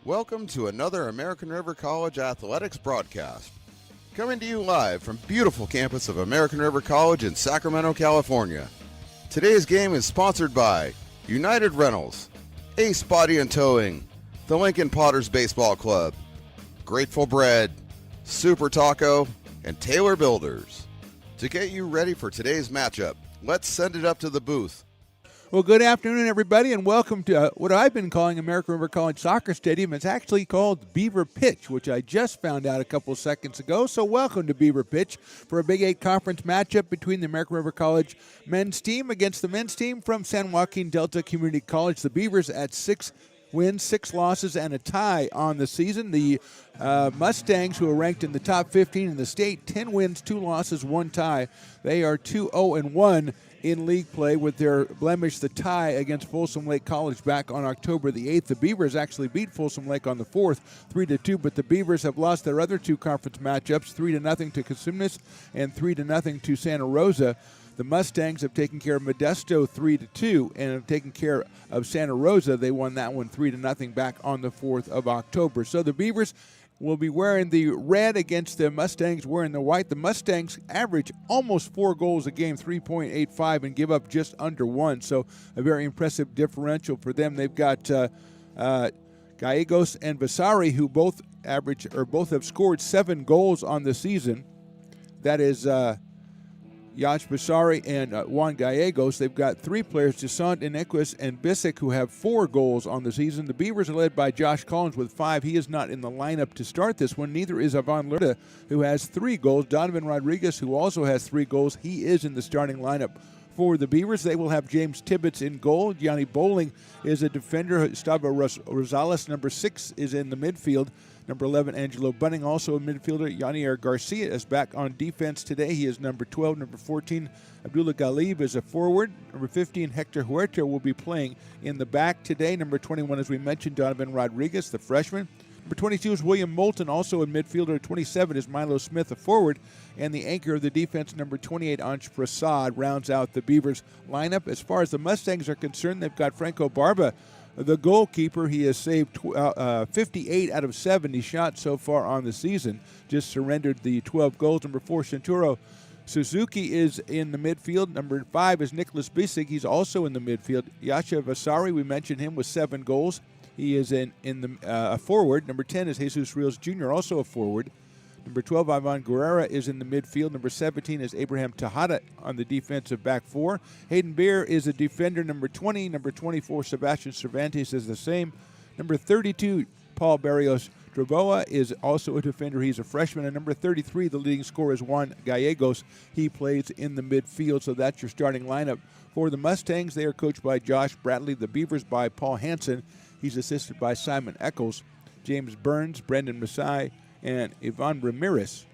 Welcome to another American River College athletics broadcast. Coming to you live from beautiful campus of American River College in Sacramento, California. Today's game is sponsored by United Rentals, Ace Body and Towing, the Lincoln Potters Baseball Club, Grateful Bread, Super Taco, and Taylor Builders. To get you ready for today's matchup, let's send it up to the booth. Well, good afternoon, everybody, and welcome to what I've been calling American River College Soccer Stadium. It's actually called Beaver Pitch, which I just found out a couple of seconds ago. So welcome to Beaver Pitch for a Big 8 conference matchup between the American River College men's team against the men's team from San Joaquin Delta Community College. The Beavers at 6 wins, 6 losses, and a tie on the season. The Mustangs, who are ranked in the top 15 in the state, 10 wins, 2 losses, 1 tie. They are 2-0-1 in league play with their blemish, the tie against Folsom Lake College back on October the 8th. The Beavers actually beat Folsom Lake on the 4th, 3-2, but the Beavers have lost their other 2 conference matchups, 3-0 to Cosumnes and 3-0 to Santa Rosa. The Mustangs have taken care of Modesto 3-2 and have taken care of Santa Rosa. They won that one 3-0 back on the 4th of October. So the Beavers will be wearing the red against the Mustangs wearing the white. The Mustangs average almost 4 goals a game, 3.85, and give up just under 1. So a very impressive differential for them. They've got Gallegos and Vasari, who both have scored 7 goals on the season. That is Yash Basari and Juan Gallegos. They've got 3 players, Desant, Inequis, and Bissek, who have 4 goals on the season. The Beavers are led by Josh Collins with 5. He is not in the lineup to start this one. Neither is Ivan Lerda, who has 3 goals. Donovan Rodriguez, who also has 3 goals. He is in the starting lineup for the Beavers. They will have James Tibbetts in goal. Gianni Bowling is a defender. Gustavo Rosales, number 6, is in the midfield. Number 11, Angelo Bunning, also a midfielder. Yanier Garcia is back on defense today. He is number 12. Number 14, Abdullah Galib is a forward. Number 15, Hector Huerta will be playing in the back today. Number 21, as we mentioned, Donovan Rodriguez, the freshman. Number 22 is William Moulton, also a midfielder. 27 is Milo Smith, a forward. And the anchor of the defense, number 28, Ansh Prasad, rounds out the Beavers lineup. As far as the Mustangs are concerned, they've got Franco Barba, the goalkeeper. He has saved 58 out of 70 shots so far on the season. Just surrendered the 12 goals. Number 4, Shintaro Suzuki is in the midfield. Number 5 is Nicholas Bissig. He's also in the midfield. Yasha Vasari, we mentioned him with 7 goals. He is in the forward. Number 10 is Jesus Rios Jr., also a forward. Number 12, Ivan Guerrera, is in the midfield. Number 17 is Abraham Tejada on the defensive back 4. Hayden Beer is a defender. Number 20. Number 24, Sebastian Cervantes, is the same. Number 32, Paul Barrios Dravoa, is also a defender. He's a freshman. And number 33, the leading scorer, is Juan Gallegos. He plays in the midfield. So that's your starting lineup for the Mustangs. They are coached by Josh Bradley. The Beavers by Paul Hansen. He's assisted by Simon Eccles. James Burns, Brendan Masai, and Ivan Ramirez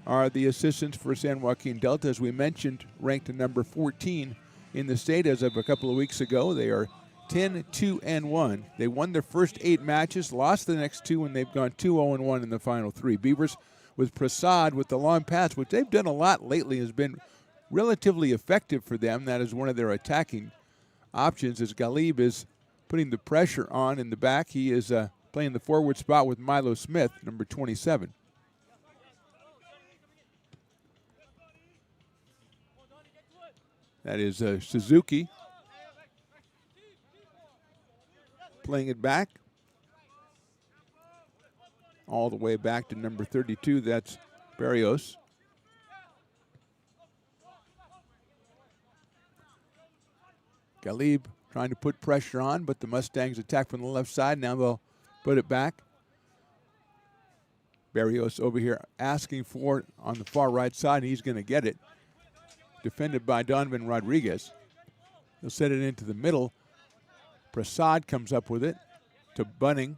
are the assistants for San Joaquin Delta. As we mentioned, ranked at number 14 in the state as of a couple of weeks ago. They are 10-2-1. They won their first 8 matches, lost the next 2, and they've gone 2-0-1 in the final 3. Beavers with Prasad with the long pass, which they've done a lot lately, has been relatively effective for them. That is one of their attacking options, as Galib is putting the pressure on in the back. He is playing the forward spot with Milo Smith, number 27. That is Suzuki playing it back. All the way back to number 32, that's Barrios. Galib trying to put pressure on, but the Mustangs attack from the left side. Now they'll put it back. Barrios over here asking for it on the far right side, and he's going to get it. Defended by Donovan Rodriguez. He'll set it into the middle. Prasad comes up with it to Bunning.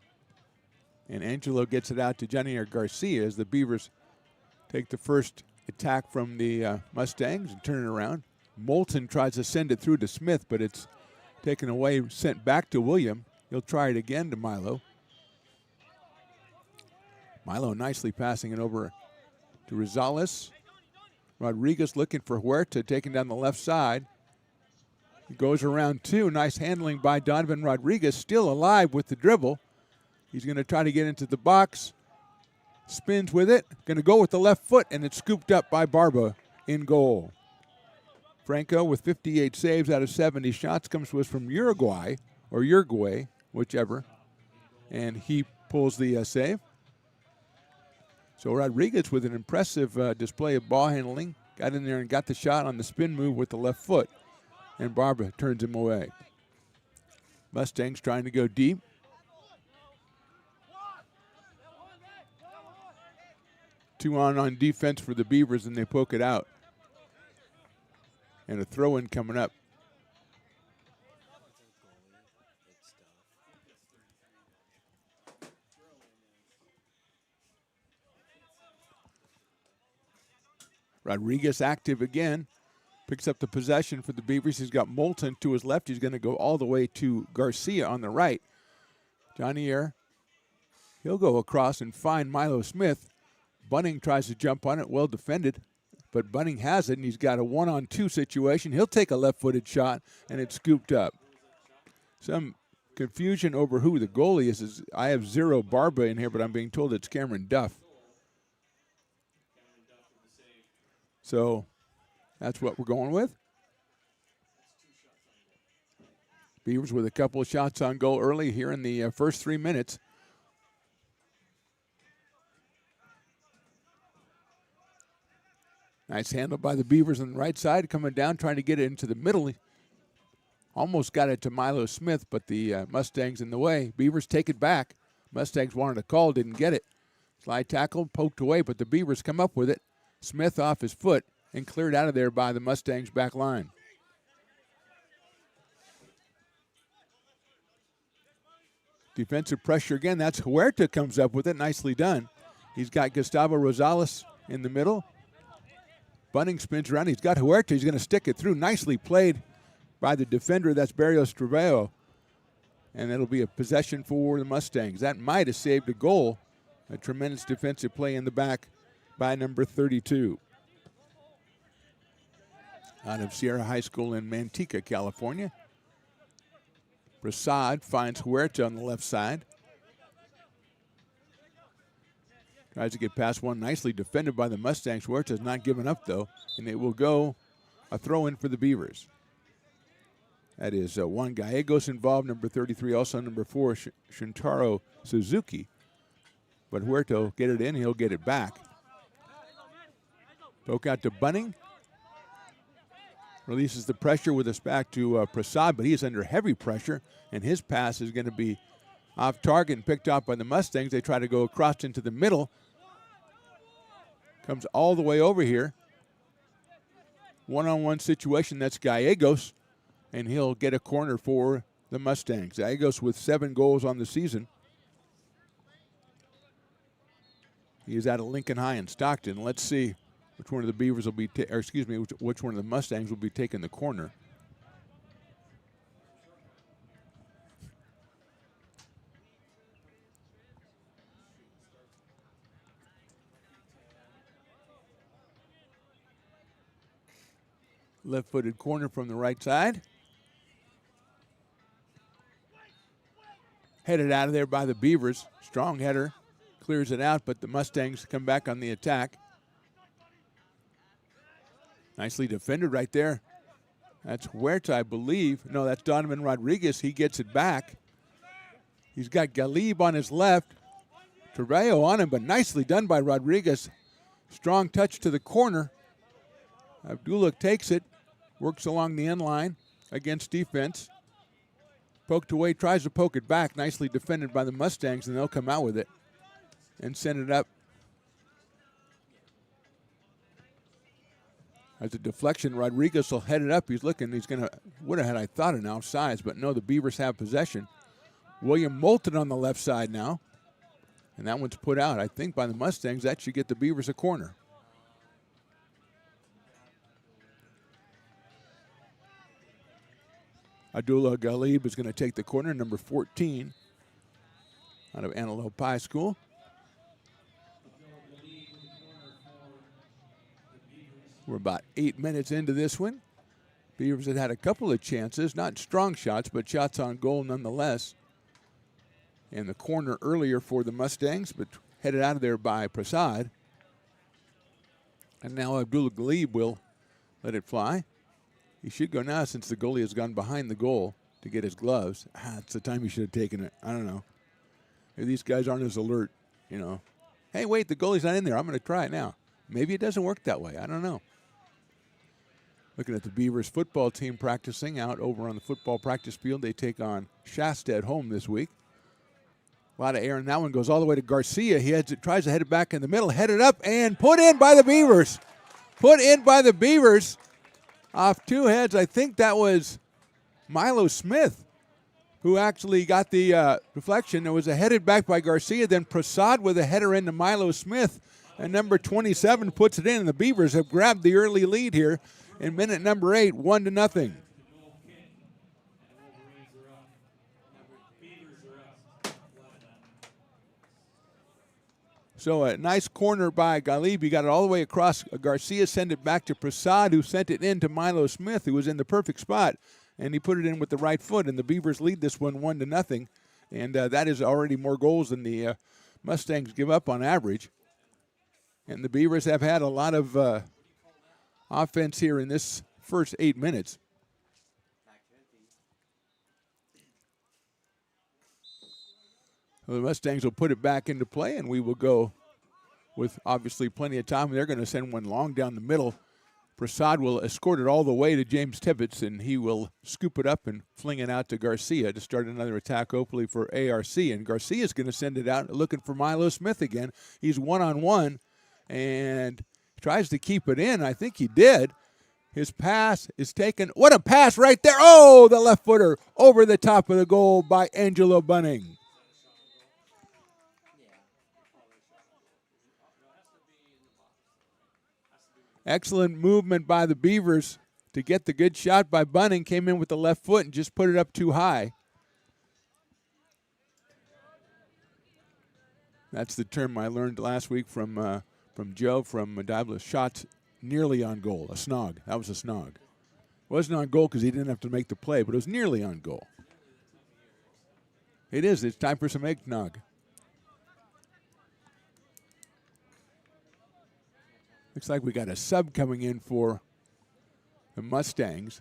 And Angelo gets it out to Janier Garcia as the Beavers take the first attack from the Mustangs and turn it around. Moulton tries to send it through to Smith, but it's taken away, sent back to William. He'll try it again to Milo. Milo nicely passing it over to Rosales. Rodriguez looking for Huerta, taking down the left side. He goes around 2. Nice handling by Donovan Rodriguez, still alive with the dribble. He's going to try to get into the box. Spins with it. Going to go with the left foot, and it's scooped up by Barba in goal. Franco with 58 saves out of 70 shots comes to us from Uruguay, or Uruguay, whichever. And he pulls the save. So Rodriguez with an impressive display of ball handling. Got in there and got the shot on the spin move with the left foot. And Barba turns him away. Mustangs trying to go deep. Two on defense for the Beavers, and they poke it out. And a throw-in coming up. Rodriguez active again. Picks up the possession for the Beavers. He's got Moulton to his left. He's going to go all the way to Garcia on the right. Johnny Air. He'll go across and find Milo Smith. Bunning tries to jump on it. Well defended. But Bunning has it, and he's got a 1-on-2 situation. He'll take a left-footed shot, and it's scooped up. Some confusion over who the goalie is. I have zero Barba in here, but I'm being told it's Cameron Duff. So that's what we're going with. Beavers with a couple of shots on goal early here in the first 3 minutes. Nice handle by the Beavers on the right side, coming down, trying to get it into the middle. Almost got it to Milo Smith, but the Mustangs in the way. Beavers take it back. Mustangs wanted a call, didn't get it. Slide tackle, poked away, but the Beavers come up with it. Smith off his foot and cleared out of there by the Mustangs back line. Defensive pressure again. That's Huerta comes up with it. Nicely done. He's got Gustavo Rosales in the middle. Bunning spins around. He's got Huerta. He's going to stick it through. Nicely played by the defender. That's Barrios Trevello. And it'll be a possession for the Mustangs. That might have saved a goal. A tremendous defensive play in the back by number 32. Out of Sierra High School in Manteca, California. Prasad finds Huerta on the left side. Tries to get past one. Nicely defended by the Mustangs. Huerta's not giving up, though. And it will go a throw-in for the Beavers. That is Juan Gallegos involved, number 33. Also number 4, Shintaro Suzuki. But Huerta will get it in. He'll get it back. Poke out to Bunning. Releases the pressure with us back to Prasad, but he is under heavy pressure, and his pass is going to be off target and picked off by the Mustangs. They try to go across into the middle. Comes all the way over here. One-on-one situation. That's Gallegos, and he'll get a corner for the Mustangs. Gallegos with 7 goals on the season. He is out of Lincoln High in Stockton. Let's see which one of the Beavers will be, which one of the Mustangs will be taking the corner. Left-footed corner from the right side. Headed out of there by the Beavers. Strong header. Clears it out, but the Mustangs come back on the attack. Nicely defended right there. That's Huerta, I believe. No, that's Donovan Rodriguez. He gets it back. He's got Galib on his left. Trevello on him, but nicely done by Rodriguez. Strong touch to the corner. Abdullah takes it. Works along the end line against defense. Poked away, tries to poke it back. Nicely defended by the Mustangs, and they'll come out with it and send it up. As a deflection, Rodriguez will head it up. He's looking. He's going to, would have had, I thought, an offsides, but no, the Beavers have possession. William Moulton on the left side now. And that one's put out, I think, by the Mustangs. That should get the Beavers a corner. Abdullah Galib is going to take the corner, number 14, out of Antelope High School. We're about 8 minutes into this one. Beavers had a couple of chances, not strong shots, but shots on goal nonetheless. And the corner earlier for the Mustangs, but headed out of there by Prasad. And now Abdullah Ghalib will let it fly. He should go now since the goalie has gone behind the goal to get his gloves. It's the time he should have taken it. I don't know. Maybe these guys aren't as alert, you know. Hey, wait, the goalie's not in there. I'm going to try it now. Maybe it doesn't work that way. I don't know. Looking at the Beavers football team practicing out over on the football practice field. They take on Shasta at home this week. A lot of air, and that one goes all the way to Garcia. He tries to head it back in the middle, headed up, and put in by the Beavers. Put in by the Beavers off two heads. I think that was Milo Smith who actually got the deflection. It was headed back by Garcia, then Prasad with a header into Milo Smith, and number 27 puts it in, and the Beavers have grabbed the early lead here in minute number 8, 1-0. So a nice corner by Ghalib. He got it all the way across. Garcia sent it back to Prasad, who sent it in to Milo Smith, who was in the perfect spot. And he put it in with the right foot. And the Beavers lead this one 1-0. And that is already more goals than the Mustangs give up on average. And the Beavers have had a lot of offense here in this first 8 minutes. The Mustangs will put it back into play, and we will go with obviously plenty of time. They're going to send one long down the middle. Prasad will escort it all the way to James Tibbetts, and he will scoop it up and fling it out to Garcia to start another attack, hopefully for ARC. And Garcia's going to send it out looking for Milo Smith again. He's one-on-one and tries to keep it in. I think he did. His pass is taken. What a pass right there. Oh, the left footer over the top of the goal by Angelo Bunning. Excellent movement by the Beavers to get the good shot by Bunning. Came in with the left foot and just put it up too high. That's the term I learned last week from Joe from Medibla. Shots nearly on goal. A snog. That was a snog. It wasn't on goal because he didn't have to make the play, but it was nearly on goal. It is. It's time for some eggnog. Looks like we got a sub coming in for the Mustangs.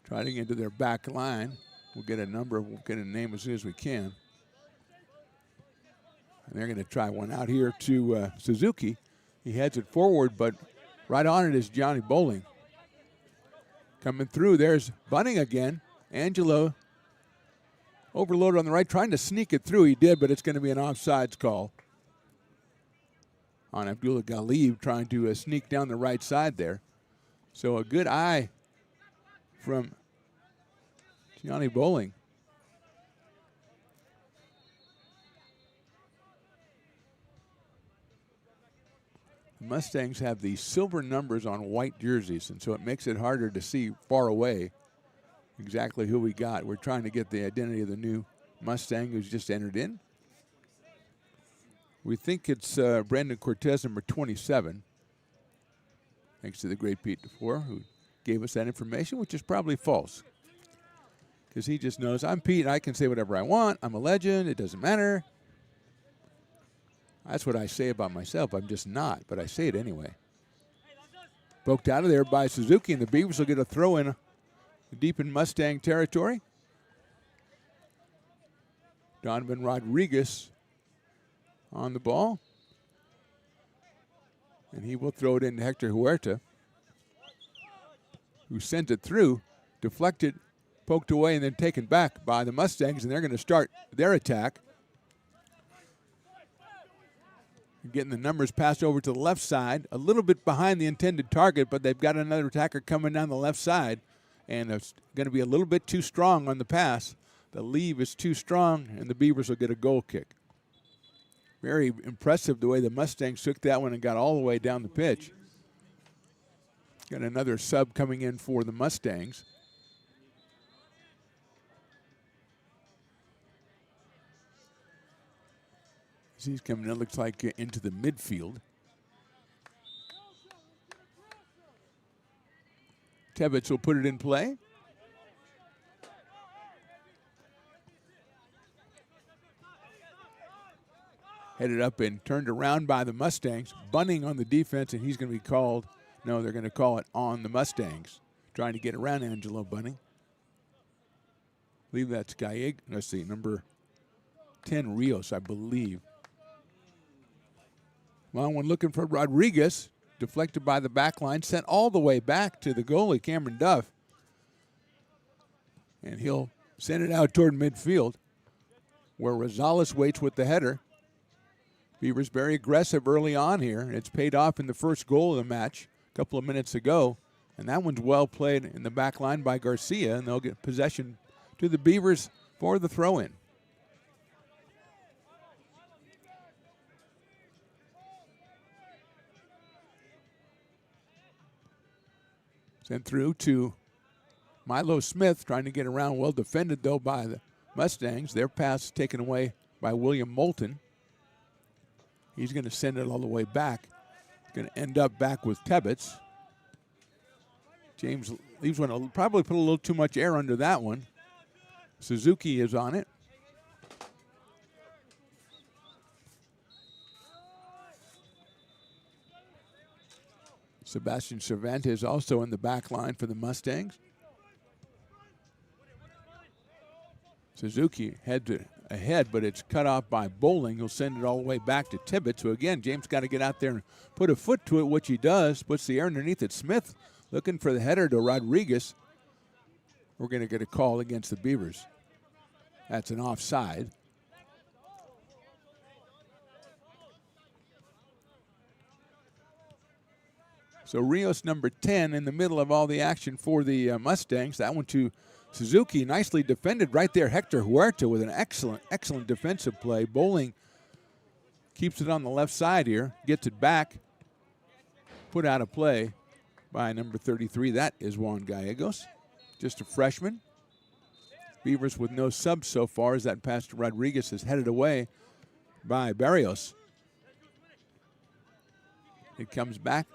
Trotting into their back line. We'll get a number, we'll get a name as soon as we can. And they're going to try one out here to Suzuki. He heads it forward, but right on it is Johnny Bowling. Coming through, there's Bunning again. Angelo overloaded on the right, trying to sneak it through. He did, but it's going to be an offsides call on Abdullah Ghalib, trying to sneak down the right side there. So a good eye from Johnny Bowling. The Mustangs have the silver numbers on white jerseys, and so it makes it harder to see far away exactly who we got. We're trying to get the identity of the new Mustang who's just entered in. We think it's Brandon Cortez, number 27. Thanks to the great Pete DeFore, who gave us that information, which is probably false. Because he just knows, I'm Pete, I can say whatever I want. I'm a legend, it doesn't matter. That's what I say about myself. I'm just not, but I say it anyway. Poked out of there by Suzuki, and the Beavers will get a throw in deep in Mustang territory. Donovan Rodriguez on the ball. And he will throw it into Hector Huerta, who sent it through, deflected, poked away, and then taken back by the Mustangs, and they're going to start their attack. Getting the numbers passed over to the left side, a little bit behind the intended target, but they've got another attacker coming down the left side, and it's going to be a little bit too strong on the pass. The leave is too strong, and the Beavers will get a goal kick. Very impressive the way the Mustangs took that one and got all the way down the pitch. Got another sub coming in for the Mustangs. He's coming in, looks like, into the midfield. Tibbetts will put it in play. headed up and turned around by the Mustangs. Bunning on the defense, and he's going to be called. No, they're going to call it on the Mustangs, trying to get around Angelo Bunning. I believe that's Gallego. Let's see, number 10, Rios, I believe. Long one looking for Rodriguez. Deflected by the back line, sent all the way back to the goalie, Cameron Duff. And he'll send it out toward midfield, where Rosales waits with the header. Beavers very aggressive early on here. It's paid off in the first goal of the match a couple of minutes ago. And that one's well played in the back line by Garcia, and they'll get possession to the Beavers for the throw-in. Sent through to Milo Smith, trying to get around. Well defended, though, by the Mustangs. Their pass taken away by William Moulton. He's going to send it all the way back. Going to end up back with Tebbets. James leaves one. Probably put a little too much air under that one. Suzuki is on it. Sebastian Cervantes also in the back line for the Mustangs. Suzuki head ahead, but it's cut off by Bowling. He'll send it all the way back to Tibbet. So again, James got to get out there and put a foot to it, which he does. Puts the air underneath it. Smith looking for the header to Rodriguez. We're going to get a call against the Beavers. That's an offside. So Rios, number 10, in the middle of all the action for the Mustangs. That one to Suzuki, nicely defended right there. Hector Huerta with an excellent defensive play. Bowling keeps it on the left side here, gets it back, put out of play by number 33. That is Juan Gallegos, just a freshman. Beavers with no subs so far as that pass to Rodriguez is headed away by Barrios. It comes back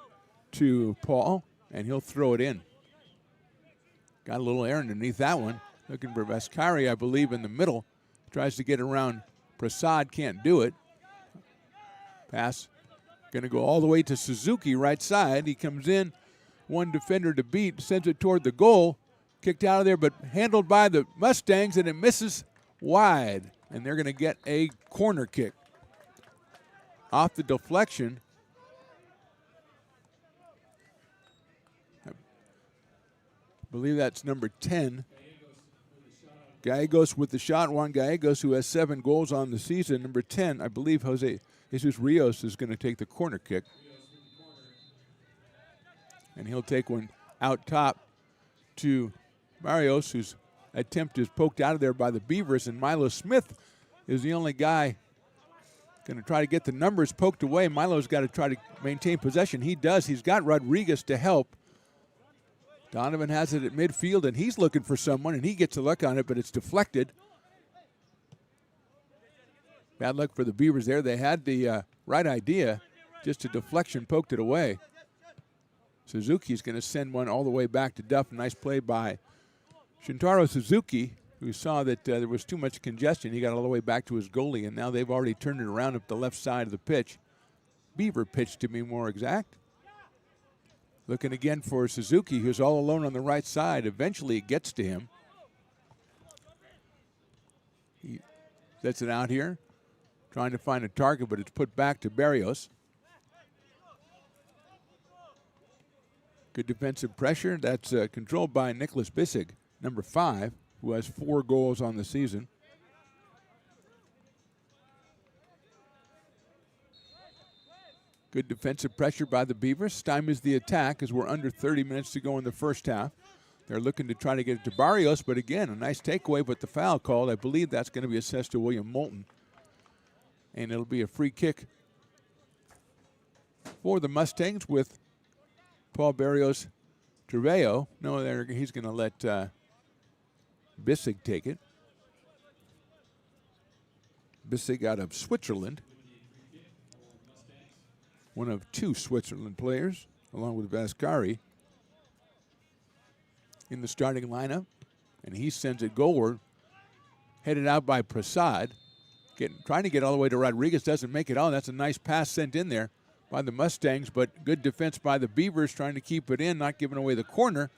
to Paul, and he'll throw it in. Got a little air underneath that one. Looking for Vascari, I believe, in the middle. Tries to get around Prasad, can't do it. Pass going to go all the way to Suzuki, right side. He comes in, one defender to beat, sends it toward the goal. Kicked out of there, but handled by the Mustangs, and it misses wide. And they're going to get a corner kick. Off the deflection. I believe that's number 10. Gallegos with the shot. Juan Gallegos, who has 7 goals on the season. Number 10, I believe Jose Jesus Rios is going to take the corner kick. And he'll take one out top to Barrios, whose attempt is poked out of there by the Beavers. And Milo Smith is the only guy going to try to get the numbers poked away. Milo's got to try to maintain possession. He does. He's got Rodriguez to help. Donovan has it at midfield, and he's looking for someone, and he gets a look on it, but it's deflected. Bad luck for the Beavers there. They had the right idea, just a deflection poked it away. Suzuki's going to send one all the way back to Duff. Nice play by Shintaro Suzuki, who saw that there was too much congestion. He got all the way back to his goalie, and now they've already turned it around up the left side of the pitch. Beaver pitch, to be more exact. Looking again for Suzuki, who's all alone on the right side. Eventually it gets to him. He sets it out here, trying to find a target, but it's put back to Barrios. Good defensive pressure. That's controlled by Nicholas Bissig, number 5, who has 4 goals on the season. Good defensive pressure by the Beavers. Stymies the attack as we're under 30 minutes to go in the first half. They're looking to try to get it to Barrios, but again, a nice takeaway, but the foul called. I believe that's going to be assessed to William Moulton. And it'll be a free kick for the Mustangs with Paul Barrios Treveo. No, he's going to let Bissig take it. Bissig out of Switzerland. One of 2 Switzerland players, along with Vascari, in the starting lineup. And he sends it goalward, headed out by Prasad. trying to get all the way to Rodriguez. Doesn't make it all. That's a nice pass sent in there by the Mustangs, but good defense by the Beavers trying to keep it in, not giving away the corner.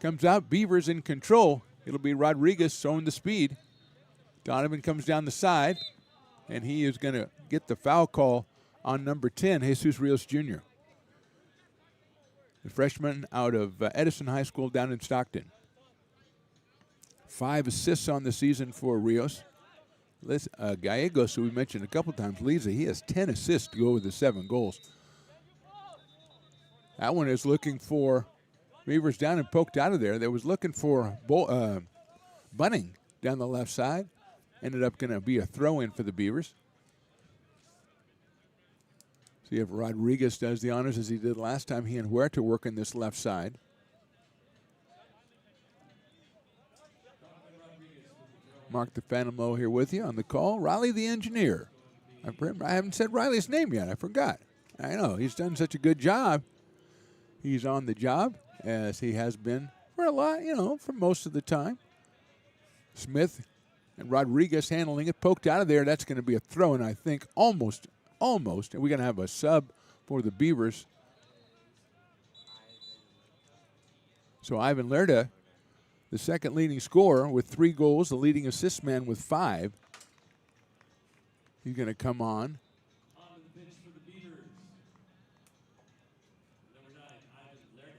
Comes out, Beavers in control. It'll be Rodriguez showing the speed. Donovan comes down the side, and he is going to get the foul call on number 10, Jesus Rios Jr., the freshman out of Edison High School down in Stockton. 5 assists on the season for Rios. Gallegos, who we mentioned a couple times, leads it. He has 10 assists to go with the 7 goals. That one is looking for Beavers down and poked out of there. They was looking for Bunning down the left side. Ended up going to be a throw-in for the Beavers. See if Rodriguez does the honors as he did last time. He and Huerta working this left side. Mark the Phantom Low here with you on the call. Riley the engineer. I haven't said Riley's name yet. I forgot. I know. He's done such a good job. He's on the job, as he has been for a lot, for most of the time. Smith and Rodriguez handling it. Poked out of there. That's going to be a throw-in, I think. Almost. And we're going to have a sub for the Beavers. So Ivan Lerda, the second leading scorer with 3 goals, the leading assist man with 5. He's going to come on. On the bench for the Beavers, number 9, Ivan Lerda.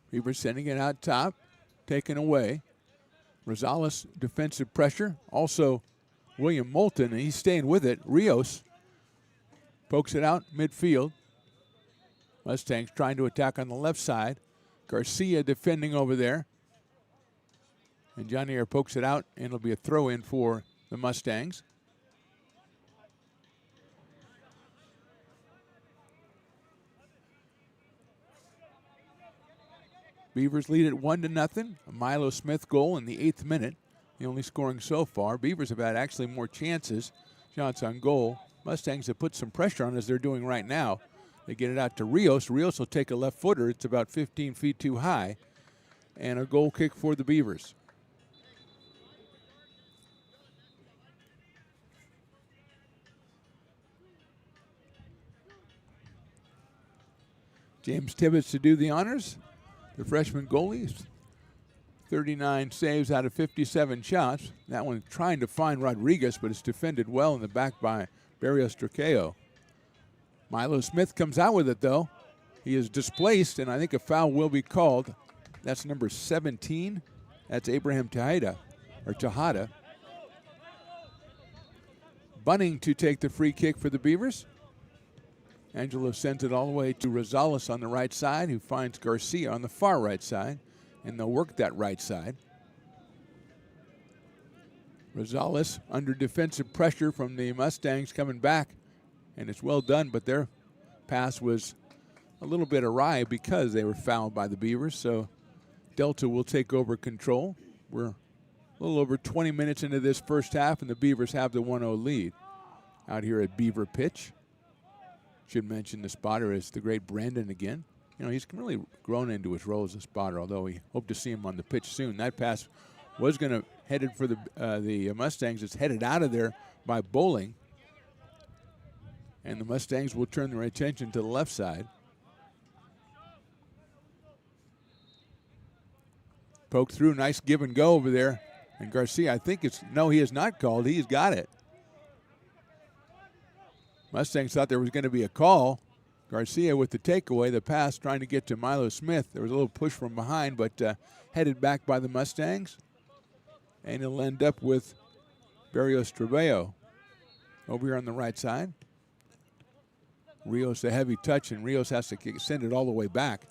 Beavers sending it out top, taken away. Rosales defensive pressure. Also William Moulton, and he's staying with it. Rios pokes it out midfield. Mustangs trying to attack on the left side. Garcia defending over there. And Johnny Air pokes it out, and it'll be a throw-in for the Mustangs. Beavers lead at 1-0. A Milo Smith goal in the 8th minute. The only scoring so far. Beavers have had actually more chances. Shots on goal. Mustangs have put some pressure on, as they're doing right now. They get it out to Rios. Rios will take a left footer. It's about 15 feet too high. And a goal kick for the Beavers. James Tibbetts to do the honors. The freshman goalie. 39 saves out of 57 shots. That one trying to find Rodriguez, but it's defended well in the back by Barrios Traqueo. Milo Smith comes out with it, though. He is displaced, and I think a foul will be called. That's number 17. That's Abraham Tejada. Bunning to take the free kick for the Beavers. Angelo sends it all the way to Rosales on the right side, who finds Garcia on the far right side. And they'll work that right side. Rosales under defensive pressure from the Mustangs coming back. And it's well done, but their pass was a little bit awry because they were fouled by the Beavers. So Delta will take over control. We're a little over 20 minutes into this first half, and the Beavers have the 1-0 lead out here at Beaver Pitch. Should mention the spotter is the great Brandon again. He's really grown into his role as a spotter, although we hope to see him on the pitch soon. That pass was going to headed for the Mustangs. It's headed out of there by Bowling. And the Mustangs will turn their attention to the left side. Poke through, nice give and go over there. And Garcia, I think he is not called. He's got it. Mustangs thought there was going to be a call. Garcia with the takeaway, the pass trying to get to Milo Smith. There was a little push from behind, but headed back by the Mustangs. And he'll end up with Barrios Traqueo over here on the right side. Rios a heavy touch, and Rios has to send it all the way back.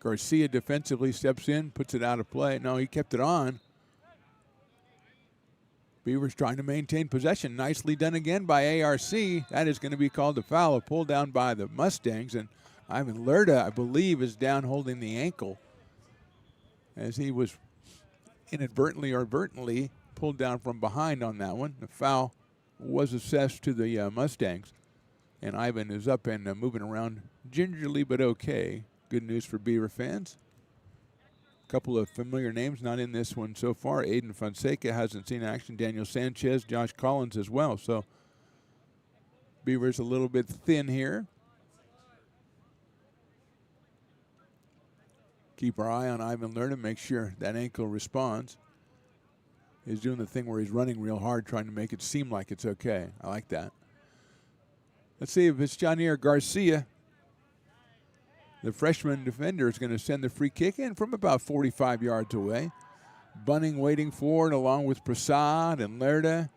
Garcia defensively steps in, puts it out of play. No, he kept it on. Beavers trying to maintain possession. Nicely done again by ARC. That is going to be called a foul. A pull down by the Mustangs. And Ivan Lerda, I believe, is down holding the ankle as he was inadvertently or advertently pulled down from behind on that one. The foul was assessed to the Mustangs. And Ivan is up and moving around gingerly but okay. Good news for Beaver fans. A couple of familiar names not in this one so far. Aiden Fonseca hasn't seen action. Daniel Sanchez, Josh Collins as well. So Beavers a little bit thin here. Keep our eye on Ivan Lerda, make sure that ankle responds. He's doing the thing where he's running real hard, trying to make it seem like it's okay. I like that. Let's see if it's Janier Garcia. The freshman defender is going to send the free kick in from about 45 yards away. Bunning waiting for it along with Prasad and Lerda.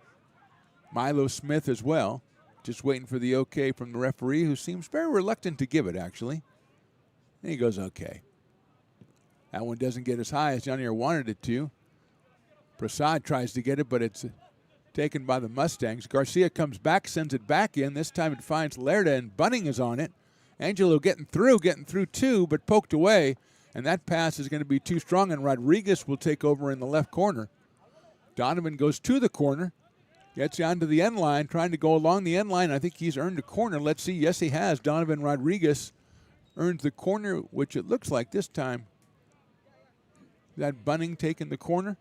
Milo Smith as well. Just waiting for the okay from the referee, who seems very reluctant to give it, actually. And he goes, okay. That one doesn't get as high as Janier wanted it to. Prasad tries to get it, but it's taken by the Mustangs. Garcia comes back, sends it back in. This time it finds Lerda, and Bunning is on it. Angelo getting through too, but poked away. And that pass is going to be too strong, and Rodriguez will take over in the left corner. Donovan goes to the corner, gets onto the end line, trying to go along the end line. I think he's earned a corner. Let's see. Yes, he has. Donovan Rodriguez earns the corner, which it looks like this time. That Bunning taking the corner?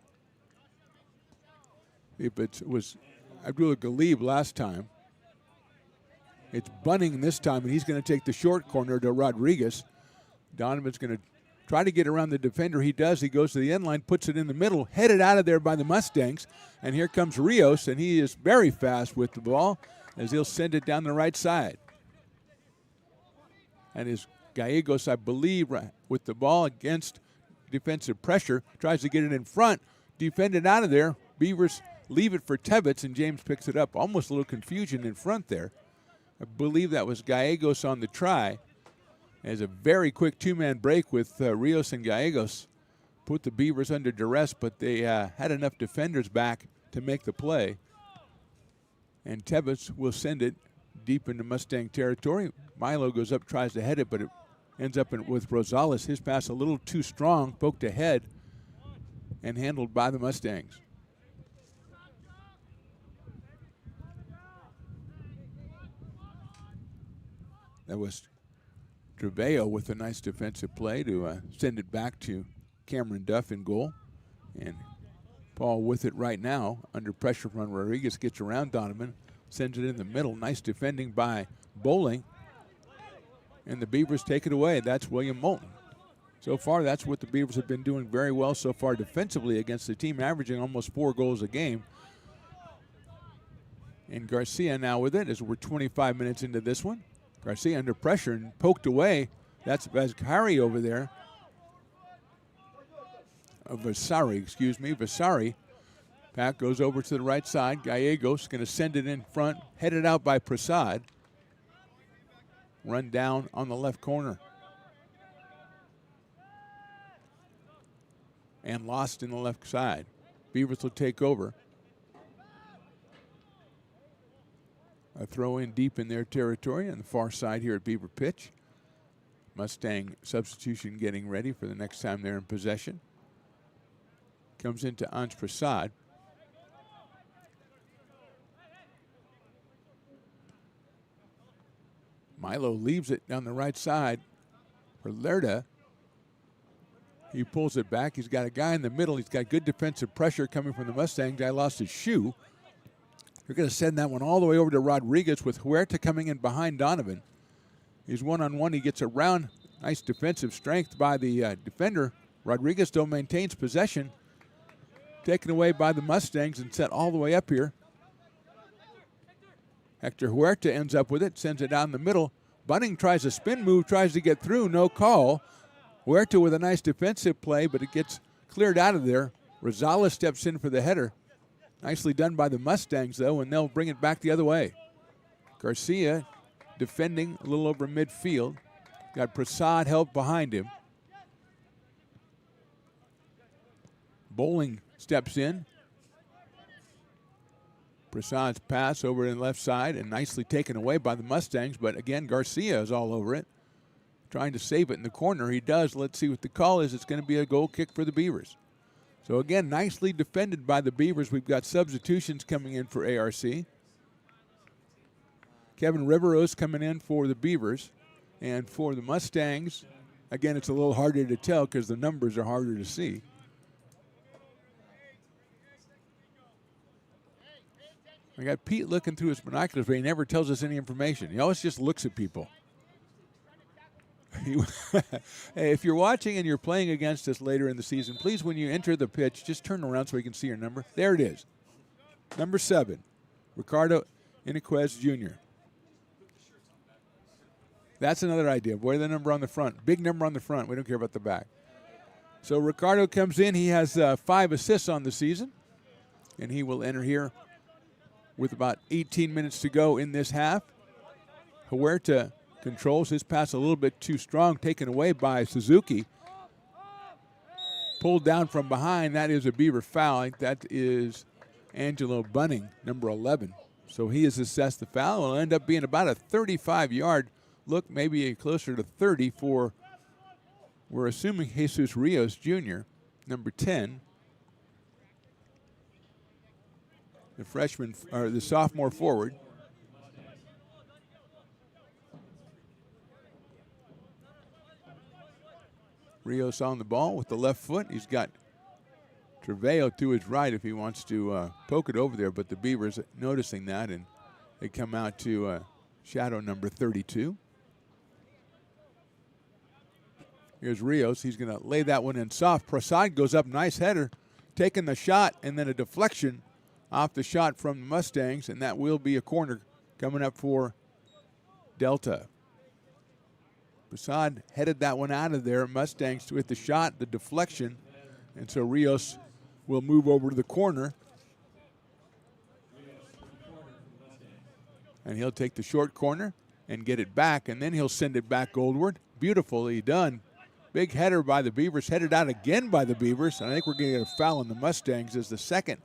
If it was Abdullah Galib last time, it's Bunning this time, and he's going to take the short corner to Rodriguez. Donovan's going to try to get around the defender. He does. He goes to the end line, puts it in the middle, headed out of there by the Mustangs. And here comes Rios, and he is very fast with the ball as he'll send it down the right side. And is Gallegos, I believe, with the ball against defensive pressure, tries to get it in front, defended out of there. Beavers leave it for Tebbets, and James picks it up. Almost a little confusion in front there. I believe that was Gallegos on the try. As a very quick two-man break with Rios and Gallegos put the Beavers under duress, but they had enough defenders back to make the play. And Tebbets will send it deep into Mustang territory. Milo goes up, tries to head it, but it ends up with Rosales. His pass a little too strong, poked ahead, and handled by the Mustangs. That was Trevello with a nice defensive play to send it back to Cameron Duff in goal. And Paul with it right now, under pressure from Rodriguez, gets around Donovan, sends it in the middle. Nice defending by Bowling. And the Beavers take it away. That's William Moulton. So far, that's what the Beavers have been doing very well so far defensively against the team, averaging almost 4 goals a game. And Garcia now with it as we're 25 minutes into this one. Garcia under pressure and poked away. That's Vasari over there. Vasari. Pack goes over to the right side. Gallegos going to send it in front. Headed out by Prasad. Run down on the left corner. And lost in the left side. Beavers will take over. A throw in deep in their territory on the far side here at Beaver Pitch. Mustang substitution getting ready for the next time they're in possession. Comes into Anj Prasad. Milo leaves it down the right side for Lerda. He pulls it back. He's got a guy in the middle. He's got good defensive pressure coming from the Mustangs. Guy lost his shoe. They're going to send that one all the way over to Rodriguez with Huerta coming in behind Donovan. He's one-on-one. He gets around. Nice defensive strength by the defender. Rodriguez still maintains possession. Taken away by the Mustangs and set all the way up here. Hector Huerta ends up with it, sends it down the middle. Bunning tries a spin move, tries to get through, no call. Huerta with a nice defensive play, but it gets cleared out of there. Rosales steps in for the header. Nicely done by the Mustangs, though, and they'll bring it back the other way. Garcia defending a little over midfield. Got Prasad help behind him. Bowling steps in. Prasad's pass over in the left side and nicely taken away by the Mustangs, but again, Garcia is all over it. Trying to save it in the corner. He does. Let's see what the call is. It's going to be a goal kick for the Beavers. So again, nicely defended by the Beavers. We've got substitutions coming in for ARC. Kevin Riveros coming in for the Beavers. And for the Mustangs, again, it's a little harder to tell because the numbers are harder to see. I got Pete looking through his binoculars, but he never tells us any information. He always just looks at people. Hey, if you're watching and you're playing against us later in the season, please, when you enter the pitch, just turn around so we can see your number. There it is. Number 7, Ricardo Iniquez Jr. That's another idea. Boy, the number on the front. Big number on the front. We don't care about the back. So Ricardo comes in. He has 5 assists on the season, and he will enter here with about 18 minutes to go in this half. Huerta controls his pass a little bit too strong, taken away by Suzuki. Pulled down from behind. That is a Beaver foul. I think that is Angelo Bunning, number 11. So he has assessed the foul. It'll end up being about a 35-yard look, maybe closer to 30 for, we're assuming, Jesus Rios Jr., number 10. The freshman, or the sophomore forward. Rios on the ball with the left foot. He's got Trevello to his right if he wants to poke it over there, but the Beavers noticing that, and they come out to shadow number 32. Here's Rios. He's going to lay that one in soft. Prasad goes up, nice header, taking the shot, and then a deflection off the shot from the Mustangs, and that will be a corner coming up for Delta. Prasad headed that one out of there. Mustangs with the shot, the deflection, and so Rios will move over to the corner. And he'll take the short corner and get it back, and then he'll send it back goalward. Beautifully done. Big header by the Beavers, headed out again by the Beavers, and I think we're going to get a foul on the Mustangs as the second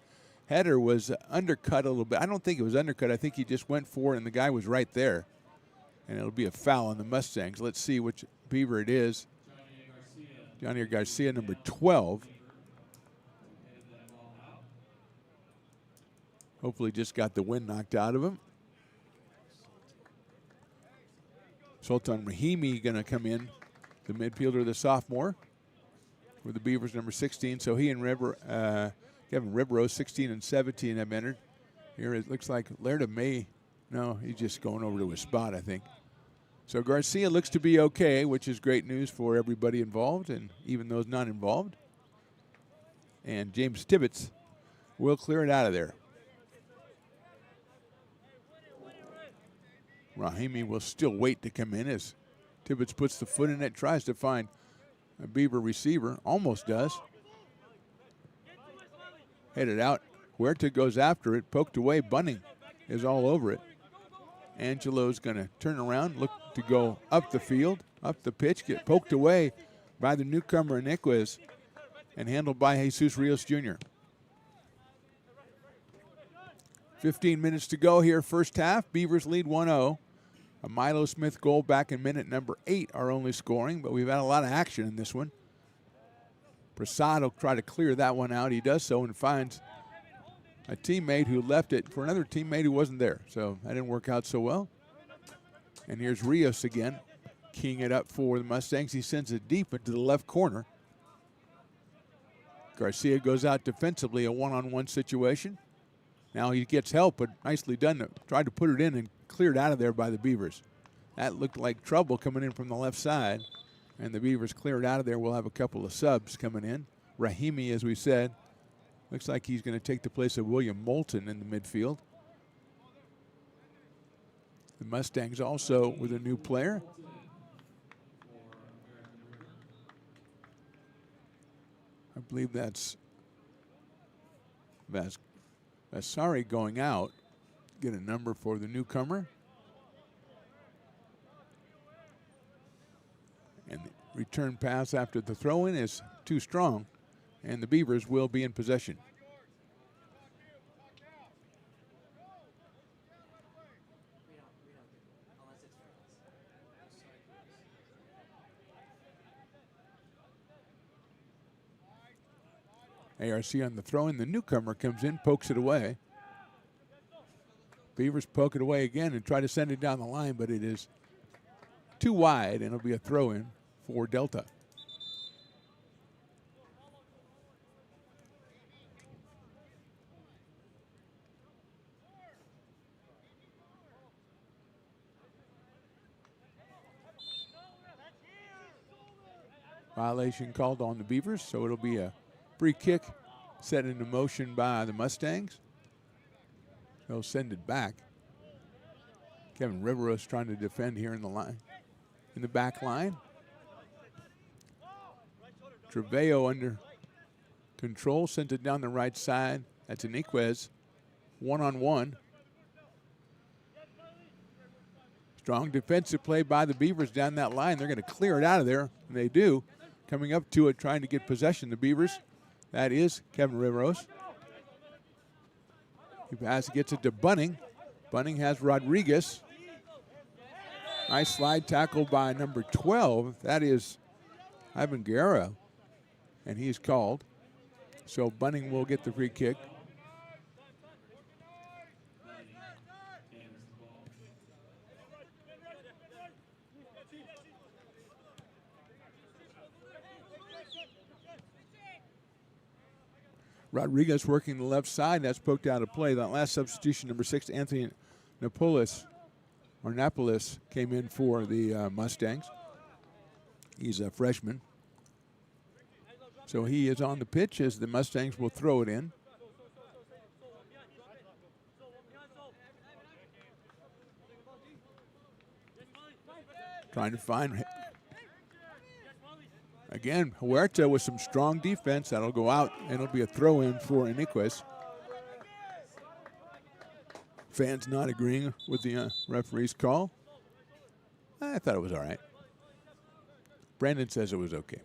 header was undercut a little bit. I don't think it was undercut. I think he just went for it, and the guy was right there. And it'll be a foul on the Mustangs. Let's see which Beaver it is. Johnny Garcia, number 12. Hopefully just got the wind knocked out of him. Sultan Rahimi going to come in, the midfielder, the sophomore, with the Beavers, number 16. So he and Kevin Riveros, 16 and 17, have entered. Here it looks like Laird may. No, he's just going over to his spot, I think. So Garcia looks to be okay, which is great news for everybody involved and even those not involved. And James Tibbetts will clear it out of there. Rahimi will still wait to come in as Tibbetts puts the foot in it, tries to find a Beaver receiver, almost does. Headed out. Huerta goes after it, poked away. Bunning is all over it. Angelo's going to turn around, look to go up the field, up the pitch, get poked away by the newcomer Iniquez, and handled by Jesus Rios Jr. 15 minutes to go here, first half. Beavers lead 1-0. A Milo Smith goal back in minute number 8, our only scoring, but we've had a lot of action in this one. Prasad will try to clear that one out. He does so and finds a teammate who left it for another teammate who wasn't there. So that didn't work out so well. And here's Rios again, keying it up for the Mustangs. He sends it deep into the left corner. Garcia goes out defensively, a one-on-one situation. Now he gets help, but nicely done. Tried to put it in and cleared out of there by the Beavers. That looked like trouble coming in from the left side. And the Beavers cleared out of there. We'll have a couple of subs coming in. Rahimi, as we said, looks like he's going to take the place of William Moulton in the midfield. The Mustangs also with a new player. I believe that's Vasari going out. Get a number for the newcomer. And the return pass after the throw-in is too strong, and the Beavers will be in possession. ARC on the throw-in. The newcomer comes in, pokes it away. Beavers poke it away again and try to send it down the line, but it is too wide, and it'll be a throw-in for Delta. Violation called on the Beavers, so it'll be a free kick set into motion by the Mustangs. They'll send it back. Kevin Riveros trying to defend here in the line, in the back line. Trevello under control, sent it down the right side. That's Iniquez, one-on-one. Strong defensive play by the Beavers down that line. They're going to clear it out of there, and they do. Coming up to it, trying to get possession, the Beavers. That is Kevin Riveros. He passes, gets it to Bunning. Bunning has Rodriguez. Nice slide tackle by number 12. That is Ivan Guerra, and he's called. So Bunning will get the free kick. Rodriguez working the left side. That's poked out of play. That last substitution, number 6, Anthony Napolis came in for the Mustangs. He's a freshman. So he is on the pitch as the Mustangs will throw it in. Trying to find, again, Huerta with some strong defense. That'll go out, and it'll be a throw-in for Iniquez. Fans not agreeing with the referee's call. I thought it was all right. Brandon says it was okay.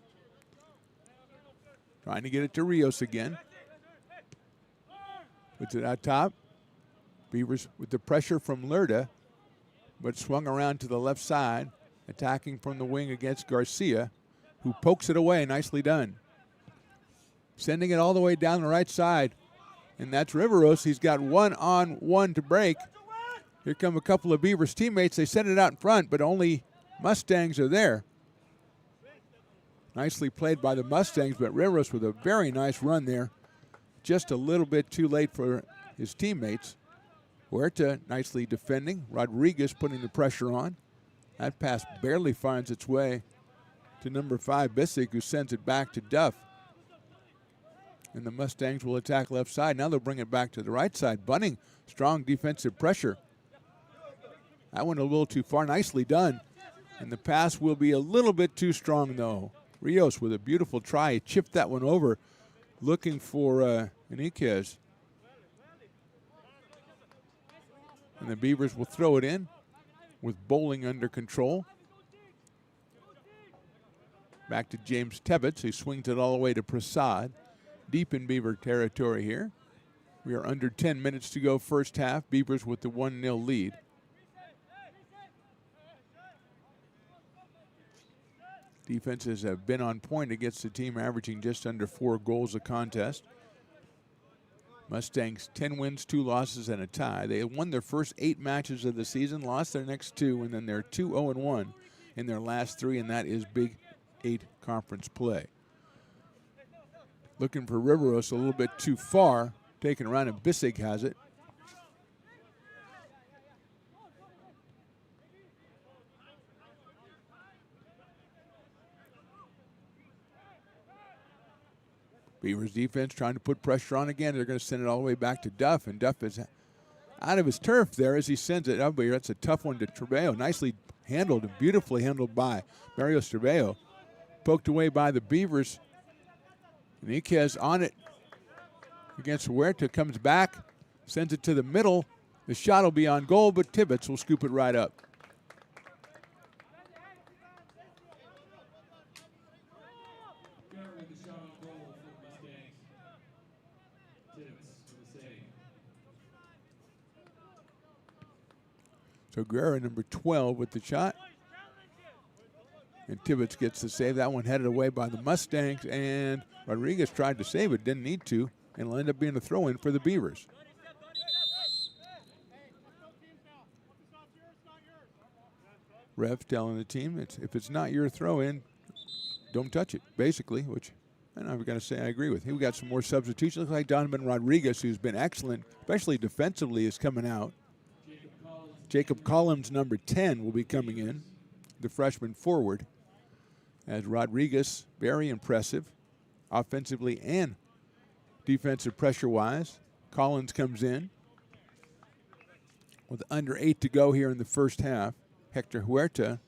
Trying to get it to Rios again. Puts it out top. Beavers with the pressure from Lerda, but swung around to the left side, attacking from the wing against Garcia, who pokes it away. Nicely done. Sending it all the way down the right side. And that's Riveros. He's got one-on-one to break. Here come a couple of Beavers teammates. They send it out in front, but only Mustangs are there. Nicely played by the Mustangs, but Riveros with a very nice run there. Just a little bit too late for his teammates. Huerta nicely defending. Rodriguez putting the pressure on. That pass barely finds its way to number 5, Bissig, who sends it back to Duff. And the Mustangs will attack left side. Now they'll bring it back to the right side. Bunning, strong defensive pressure. That went a little too far. Nicely done. And the pass will be a little bit too strong, though. Rios with a beautiful try. He chipped that one over, looking for Iniquez. And the Beavers will throw it in with Bowling under control. Back to James Tebbets. He swings it all the way to Prasad. Deep in Beaver territory here. We are under 10 minutes to go first half. Beavers with the 1-0 lead. Defenses have been on point against the team averaging just under 4 goals a contest. Mustangs 10 wins, 2 losses, and a tie. They won their first 8 matches of the season, lost their next 2, and then they're 2-0-1 in their last 3, and that is Big 8 conference play. Looking for Riveros a little bit too far. Taken around, and Bissig has it. Beavers defense trying to put pressure on again. They're going to send it all the way back to Duff, and Duff is out of his turf there as he sends it up. That's a tough one to Trevello. Nicely handled and beautifully handled by Mario Trevello. Poked away by the Beavers. Iniquez on it against Huerta, comes back, sends it to the middle. The shot will be on goal, but Tibbetts will scoop it right up. Guerra with the shot on goal for the Mustangs. Tibbetts for the save. So Guerra, number 12, with the shot. And Tibbetts gets the save. That one headed away by the Mustangs, and Rodriguez tried to save it, didn't need to, and it'll end up being a throw-in for the Beavers. Ref telling the team, if it's not your throw in, don't touch it, basically, which I'm going to say I agree with. We got some more substitutions. Looks like Donovan Rodriguez, who's been excellent, especially defensively, is coming out. Jacob Collins, number 10, will be coming in, the freshman forward, as Rodriguez, very impressive, offensively and defensive pressure-wise. Collins comes in with under 8 to go here in the first half. Hector Huerta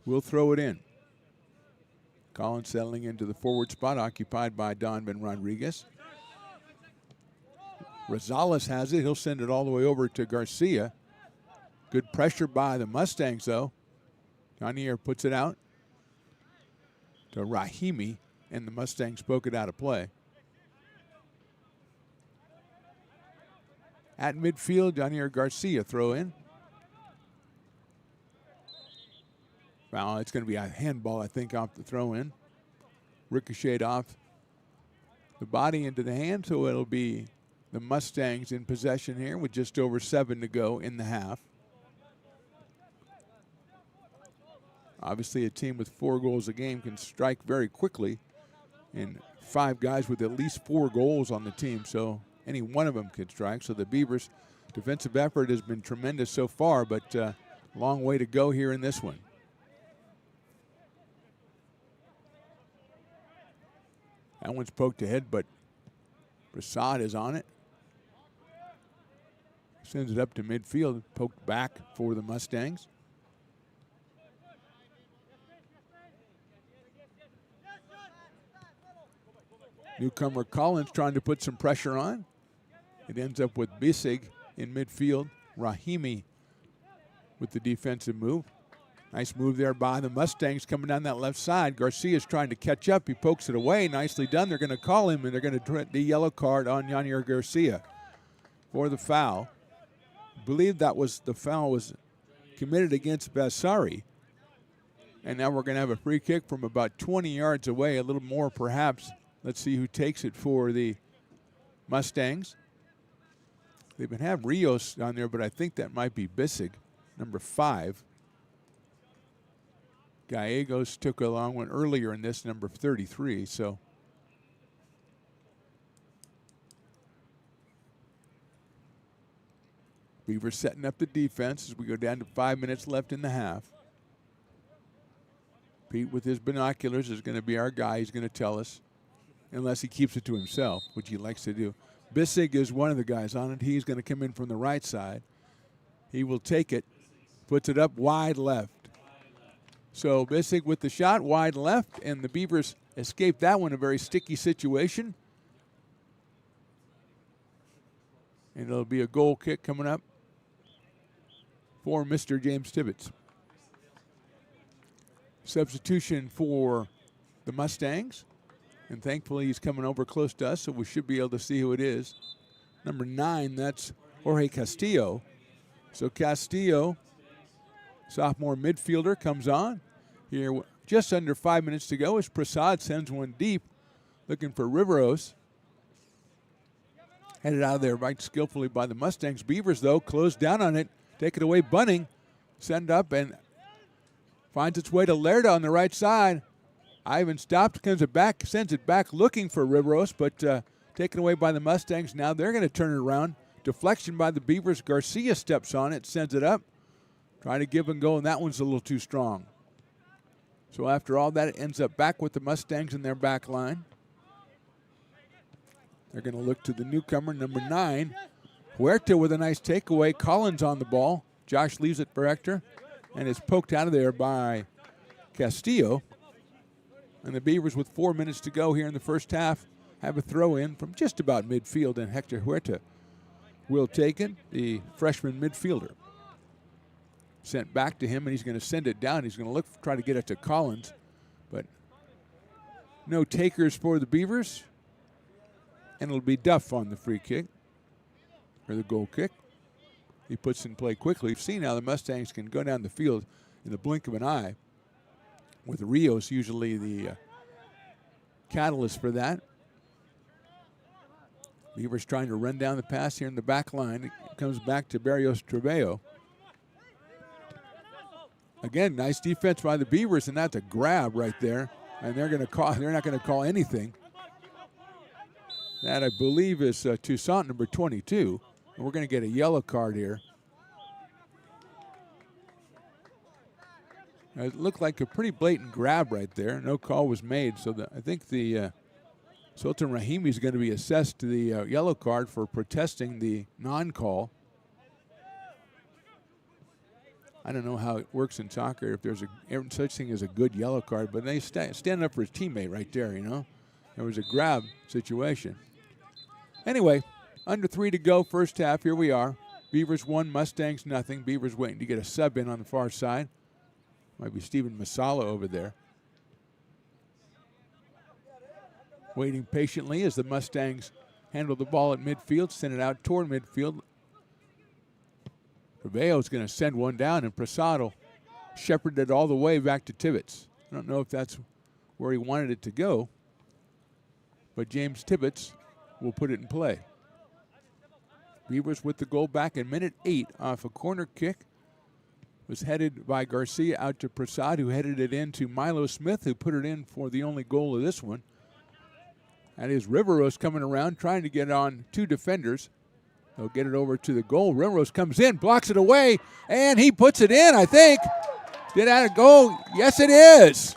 will throw it in. Collins settling into the forward spot occupied by Donovan Rodriguez. Rosales has it. He'll send it all the way over to Garcia. Good pressure by the Mustangs, though. Janier puts it out to Rahimi, and the Mustangs spoke it out of play. At midfield, Janier Garcia throw in. Well, it's going to be a handball, I think, off the throw in. Ricocheted off the body into the hand, so it'll be the Mustangs in possession here with just over 7 to go in the half. Obviously, a team with 4 goals a game can strike very quickly, and 5 guys with at least 4 goals on the team, so any one of them can strike. So the Beavers' defensive effort has been tremendous so far, but long way to go here in this one. That one's poked ahead, but Prasad is on it. Sends it up to midfield, poked back for the Mustangs. Newcomer Collins trying to put some pressure on. It ends up with Bissig in midfield. Rahimi with the defensive move. Nice move there by the Mustangs coming down that left side. Garcia's trying to catch up. He pokes it away. Nicely done. They're going to call him, and they're going to put the yellow card on Janier Garcia for the foul. I believe that was the foul was committed against Basari. And now we're going to have a free kick from about 20 yards away, a little more perhaps. Let's see who takes it for the Mustangs. They've been have Rios down there, but I think that might be Bissig, number 5. Gallegos took a long one earlier in this, number 33, so. Beavers setting up the defense as we go down to 5 minutes left in the half. Pete with his binoculars is going to be our guy. He's going to tell us, unless he keeps it to himself, which he likes to do. Bissig is one of the guys on it. He's going to come in from the right side. He will take it, puts it up wide left. So Bissig with the shot, wide left, and the Beavers escaped that one, a very sticky situation. And it'll be a goal kick coming up for Mr. James Tibbetts. Substitution for the Mustangs. And thankfully he's coming over close to us, so we should be able to see who it is. Number 9, that's Jorge Castillo. So Castillo, sophomore midfielder, comes on. Here, just under 5 minutes to go as Prasad sends one deep, looking for Riveros. Headed out of there right skillfully by the Mustangs. Beavers, though, close down on it. Take it away, Bunning. Send up and finds its way to Lerda on the right side. Ivan stops, sends it back looking for Riveros, but taken away by the Mustangs. Now they're going to turn it around. Deflection by the Beavers. Garcia steps on it, sends it up. Trying to give and go, and that one's a little too strong. So after all that, it ends up back with the Mustangs in their back line. They're going to look to the newcomer, number 9. Huerta with a nice takeaway. Collins on the ball. Josh leaves it for Hector, and it's poked out of there by Castillo. And the Beavers, with 4 minutes to go here in the first half, have a throw in from just about midfield, and Hector Huerta will take it, the freshman midfielder. Sent back to him, and he's going to send it down. He's going to try to get it to Collins, but no takers for the Beavers. And it'll be Duff on the free kick, or the goal kick. He puts in play quickly. We've seen how the Mustangs can go down the field in the blink of an eye, with Rios usually the catalyst for that. Beavers trying to run down the pass here in the back line. It comes back to Barrios Trevello. Again, nice defense by the Beavers, and that's a grab right there. And they're not going to call anything. That, I believe, is Toussaint, number 22. And we're going to get a yellow card here. It looked like a pretty blatant grab right there. No call was made, so I think the Sultan Rahimi is going to be assessed to the yellow card for protesting the non-call. I don't know how it works in soccer, if there's such thing as a good yellow card, but they stand up for his teammate right there, you know. There was a grab situation. Anyway, under 3 to go, first half, here we are. Beavers 1, Mustangs nothing. Beavers waiting to get a sub in on the far side. Might be Steven Masala over there. Waiting patiently as the Mustangs handle the ball at midfield, send it out toward midfield. Preveo's going to send one down, and Prasad shepherded it all the way back to Tibbetts. I don't know if that's where he wanted it to go, but James Tibbetts will put it in play. Beavers with the goal back in minute 8 off a corner kick. Was headed by Garcia out to Prasad, who headed it in to Milo Smith, who put it in for the only goal of this one. That is Riveros coming around, trying to get on 2 defenders. They'll get it over to the goal. Riveros comes in, blocks it away, and he puts it in, I think. Did that a goal? Yes, it is.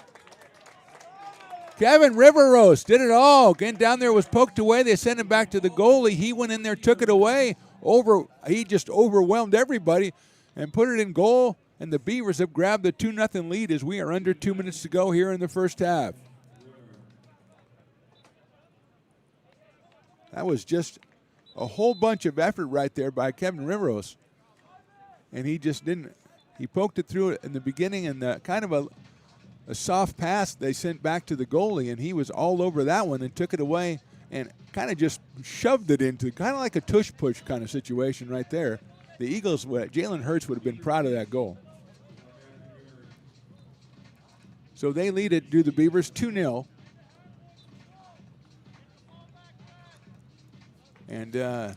Kevin Riveros did it all. Again, down there was poked away. They sent it back to the goalie. He went in there, took it away. He just overwhelmed everybody and put it in goal. And the Beavers have grabbed the 2-0 lead as we are under 2 minutes to go here in the first half. That was just a whole bunch of effort right there by Kevin Riveros. And he just didn't. He poked it through in the beginning, and kind of a soft pass they sent back to the goalie, and he was all over that one and took it away and kind of just shoved it into kind of like a tush-push kind of situation right there. The Eagles, Jalen Hurts would have been proud of that goal. So they lead it, do the Beavers, 2-0. And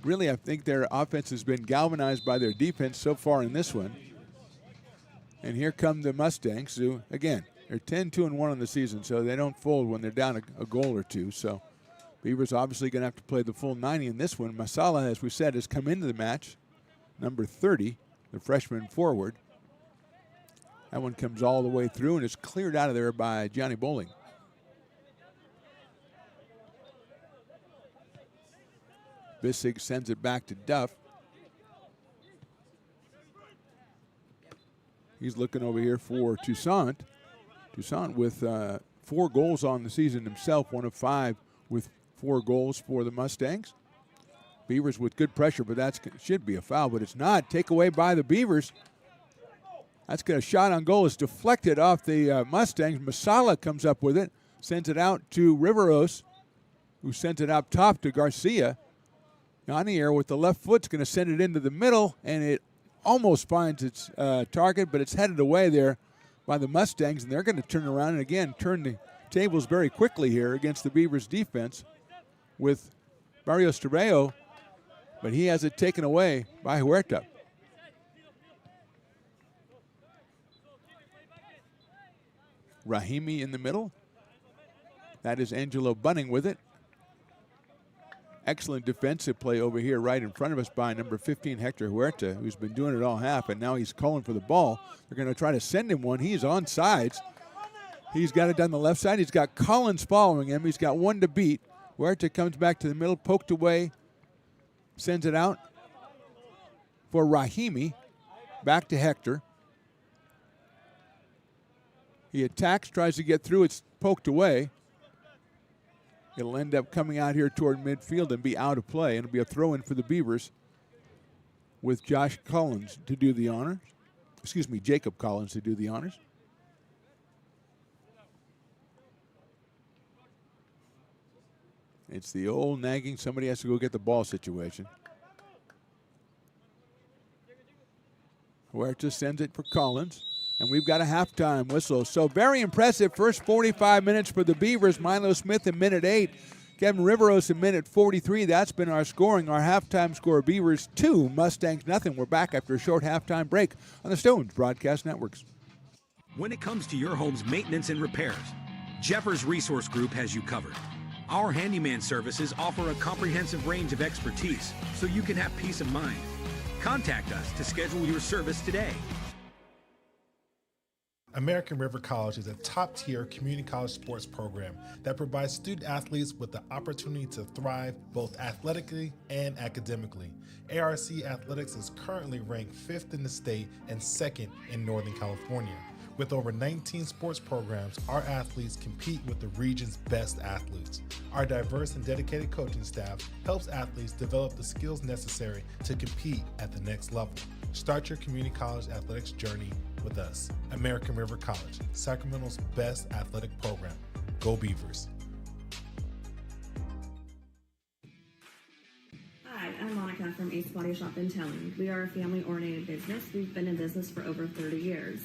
really, I think their offense has been galvanized by their defense so far in this one. And here come the Mustangs, who, again, they're 10-2-1 on the season, so they don't fold when they're down a goal or two. So Beavers obviously going to have to play the full 90 in this one. Masala, as we said, has come into the match, number 30, the freshman forward. That one comes all the way through and is cleared out of there by Johnny Bowling. Bissig sends it back to Duff. He's looking over here for Toussaint. Toussaint with 4 goals on the season himself, 1 of 5 with 4 goals for the Mustangs. Beavers with good pressure, but that should be a foul, but it's not. Take away by the Beavers. That's got a shot on goal. It's deflected off the Mustangs. Masala comes up with it, sends it out to Riveros, who sends it up top to Garcia. On the air with the left foot's going to send it into the middle, and it almost finds its target, but it's headed away there by the Mustangs, and they're going to turn around and again turn the tables very quickly here against the Beavers defense with Barrios Torreo, but he has it taken away by Huerta. Rahimi in the middle. That is Angelo Bunning with it. Excellent defensive play over here right in front of us by number 15, Hector Huerta, who's been doing it all half, and now he's calling for the ball. They're going to try to send him one. He's on sides. He's got it down the left side. He's got Collins following him. He's got one to beat. Huerta comes back to the middle, poked away, sends it out for Rahimi. Back to Hector. He attacks, tries to get through. It's poked away. It'll end up coming out here toward midfield and be out of play. And it'll be a throw-in for the Beavers with Josh Collins to do the honors. Excuse me, Jacob Collins to do the honors. It's the old nagging, somebody has to go get the ball situation. Huerta sends it for Collins. And we've got a halftime whistle. So very impressive first 45 minutes for the Beavers. Milo Smith in minute 8 Kevin Riveros in minute 43. That's been our scoring. Our halftime score, Beavers 2, Mustangs nothing. We're back after a short halftime break on the Stones Broadcast Networks. When it comes to your home's maintenance and repairs, Jeffers Resource Group has you covered. Our handyman services offer a comprehensive range of expertise so you can have peace of mind. Contact us to schedule your service today. American River College is a top-tier community college sports program that provides student athletes with the opportunity to thrive both athletically and academically. ARC Athletics is currently ranked 5th in the state and 2nd in Northern California. With over 19 sports programs, our athletes compete with the region's best athletes. Our diverse and dedicated coaching staff helps athletes develop the skills necessary to compete at the next level. Start your community college athletics journey with us. American River College, Sacramento's best athletic program. Go Beavers. Hi, I'm Monica from Ace Body Shop and Towing. We are a family-oriented business. We've been in business for over 30 years.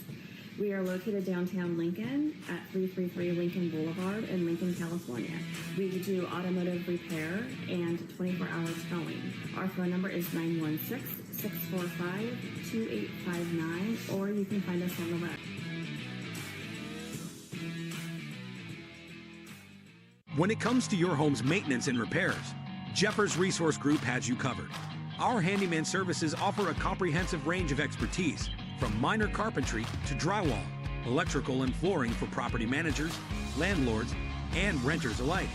We are located downtown Lincoln at 333 Lincoln Boulevard in Lincoln, California. We do automotive repair and 24-hour towing. Our phone number is 916-645-2859, or you can find us on the web. When it comes to your home's maintenance and repairs, Jeffers Resource Group has you covered. Our handyman services offer a comprehensive range of expertise, from minor carpentry to drywall, electrical and flooring for property managers, landlords, and renters alike.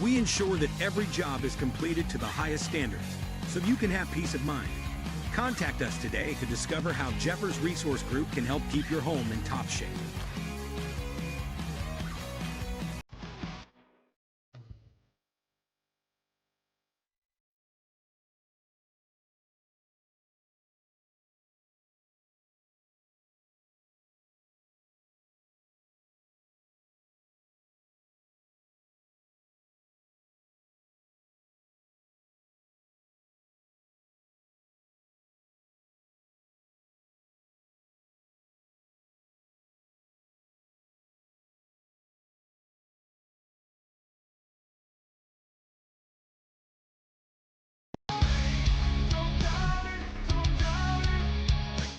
We ensure that every job is completed to the highest standards, so you can have peace of mind. Contact us today to discover how Jeffers Resource Group can help keep your home in top shape.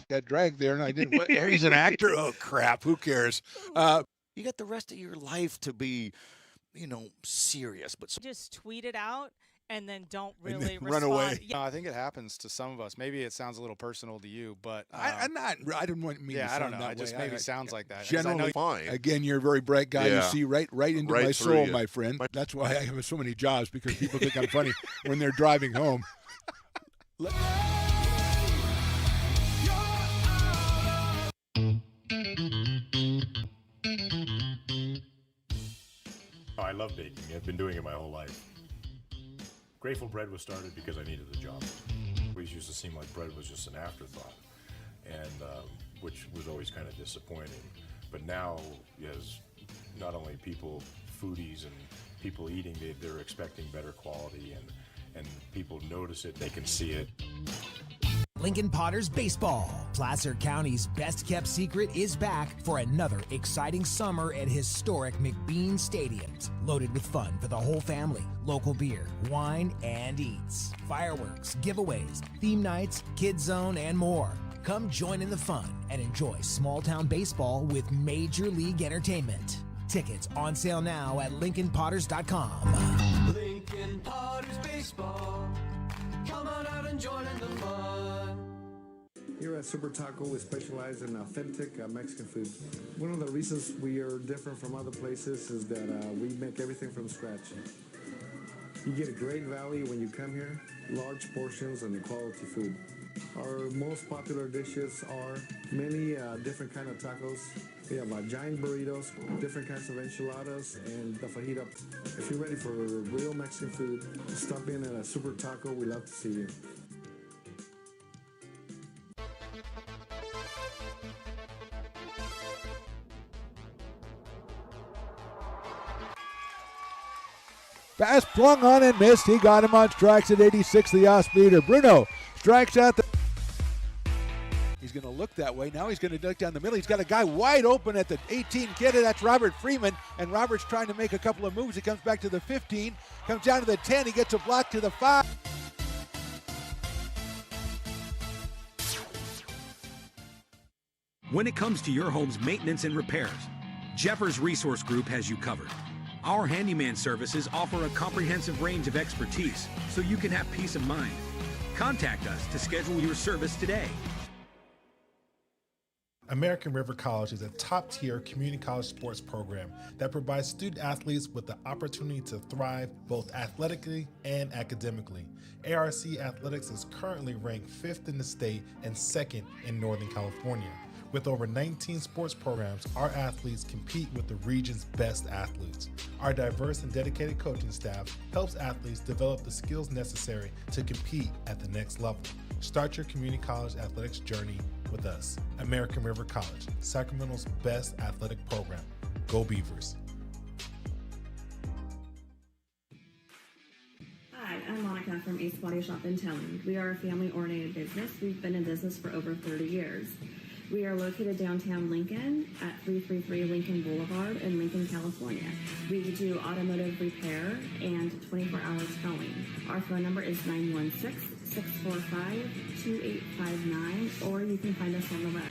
Got dragged there, and I didn't. He's an actor. Oh crap! Who cares? You got the rest of your life to be, serious. But just tweet it out and then don't And really then run away. Yeah. I think it happens to some of us. Maybe it sounds a little personal to you, but I'm not. I didn't want me. yeah, to I don't sound know. that It just way. maybe I- sounds like that. 'Cause I know Generally, Fine. again, you're a very bright guy. You Yeah. see right into Right my through soul, you. my friend. That's why I have so many jobs, because people think I'm funny when they're driving home. Oh, I love baking. I've been doing it my whole life. Grateful Bread was started because I needed a job. It always used to seem like bread was just an afterthought, and which was always kind of disappointing. But now, as not only people, foodies and people eating, they're expecting better quality, and people notice it, they can see it. Lincoln Potters Baseball. Placer County's best-kept secret is back for another exciting summer at historic McBean Stadiums. Loaded with fun for the whole family, local beer, wine, and eats. Fireworks, giveaways, theme nights, kids zone, and more. Come join in the fun and enjoy small-town baseball with Major League Entertainment. Tickets on sale now at LincolnPotters.com. Lincoln Potters Baseball. Come on out and join in the fun. Here at Super Taco, we specialize in authentic Mexican food. One of the reasons we are different from other places is that we make everything from scratch. You get a great value when you come here, large portions and quality food. Our most popular dishes are many different kind of tacos. We have giant burritos, different kinds of enchiladas, and the fajita. If you're ready for real Mexican food, stop in at a Super Taco. We'd love to see you. Pass flung on and missed. He got him on strikes at 86, the off-speeder. Bruno strikes out the... He's going to look that way. Now he's going to duck down the middle. He's got a guy wide open at the 18 kid. That's Robert Freeman. And Robert's trying to make a couple of moves. He comes back to the 15, comes down to the 10. He gets a block to the 5. When it comes to your home's maintenance and repairs, Jeffers Resource Group has you covered. Our handyman services offer a comprehensive range of expertise so you can have peace of mind. Contact us to schedule your service today. American River College is a top-tier community college sports program that provides student athletes with the opportunity to thrive both athletically and academically. ARC Athletics is currently ranked 5th in the state and 2nd in Northern California. With over 19 sports programs, our athletes compete with the region's best athletes. Our diverse and dedicated coaching staff helps athletes develop the skills necessary to compete at the next level. Start your community college athletics journey with us. American River College, Sacramento's best athletic program. Go Beavers. Hi, I'm Monica from Ace Body Shop in Towing. We are a family-oriented business. We've been in business for over 30 years. We are located downtown Lincoln at 333 Lincoln Boulevard in Lincoln, California. We do automotive repair and 24-hour towing. Our phone number is 916-645-2859, or you can find us on the web.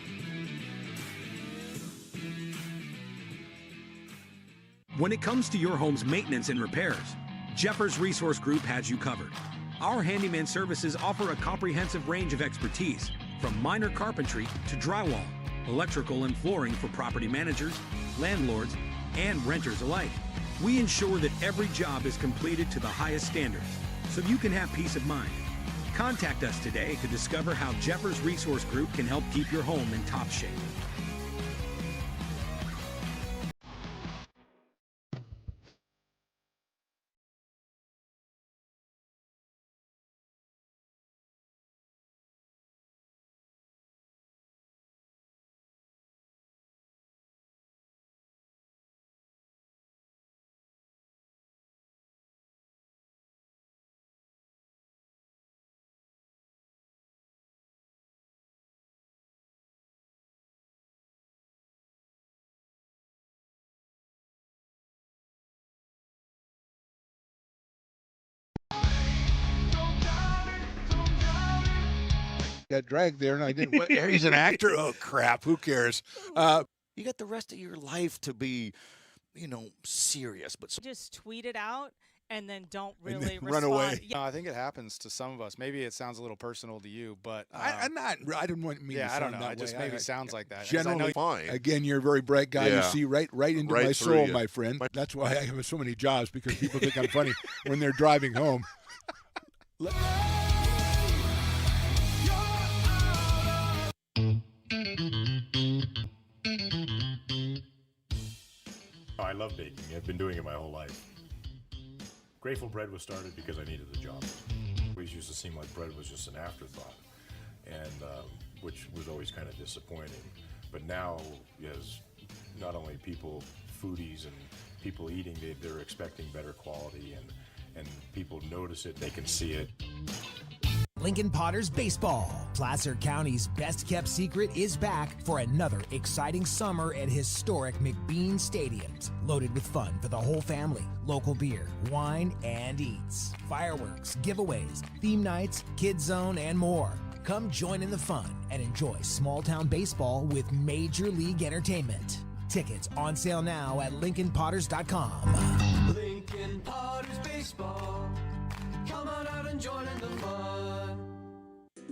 When it comes to your home's maintenance and repairs, Jeffers Resource Group has you covered. Our handyman services offer a comprehensive range of expertise, from minor carpentry to drywall, electrical and flooring for property managers, landlords, and renters alike. We ensure that every job is completed to the highest standards, so you can have peace of mind. Contact us today to discover how Jeffers Resource Group can help keep your home in top shape. Got dragged there, and I didn't. He's an actor. Oh crap! Who cares? You got the rest of your life to be, serious. But Just tweet it out and then don't And really then run respond. away. Yeah. No, I think it happens to some of us. Maybe it sounds a little personal to you, but I'm not. I didn't want me. yeah, to I sound don't know. that It just way. maybe I- sounds like that. 'Cause I Generally, know Fine. again, you're a very bright guy. Yeah. You see right into Right my through soul, you. my friend. That's why I have so many jobs, because people think I'm funny when they're driving home. Oh, I love baking. I've been doing it my whole life. Grateful Bread was started because I needed the job. It always used to seem like bread was just an afterthought, and which was always kind of disappointing. But now, as not only people, foodies and people eating, they're expecting better quality, and people notice it, they can see it. Lincoln Potters Baseball. Placer County's best-kept secret is back for another exciting summer at historic McBean Stadiums. Loaded with fun for the whole family, local beer, wine, and eats. Fireworks, giveaways, theme nights, kids zone, and more. Come join in the fun and enjoy small-town baseball with Major League Entertainment. Tickets on sale now at LincolnPotters.com. Lincoln Potters Baseball. Come on out and join in the fun.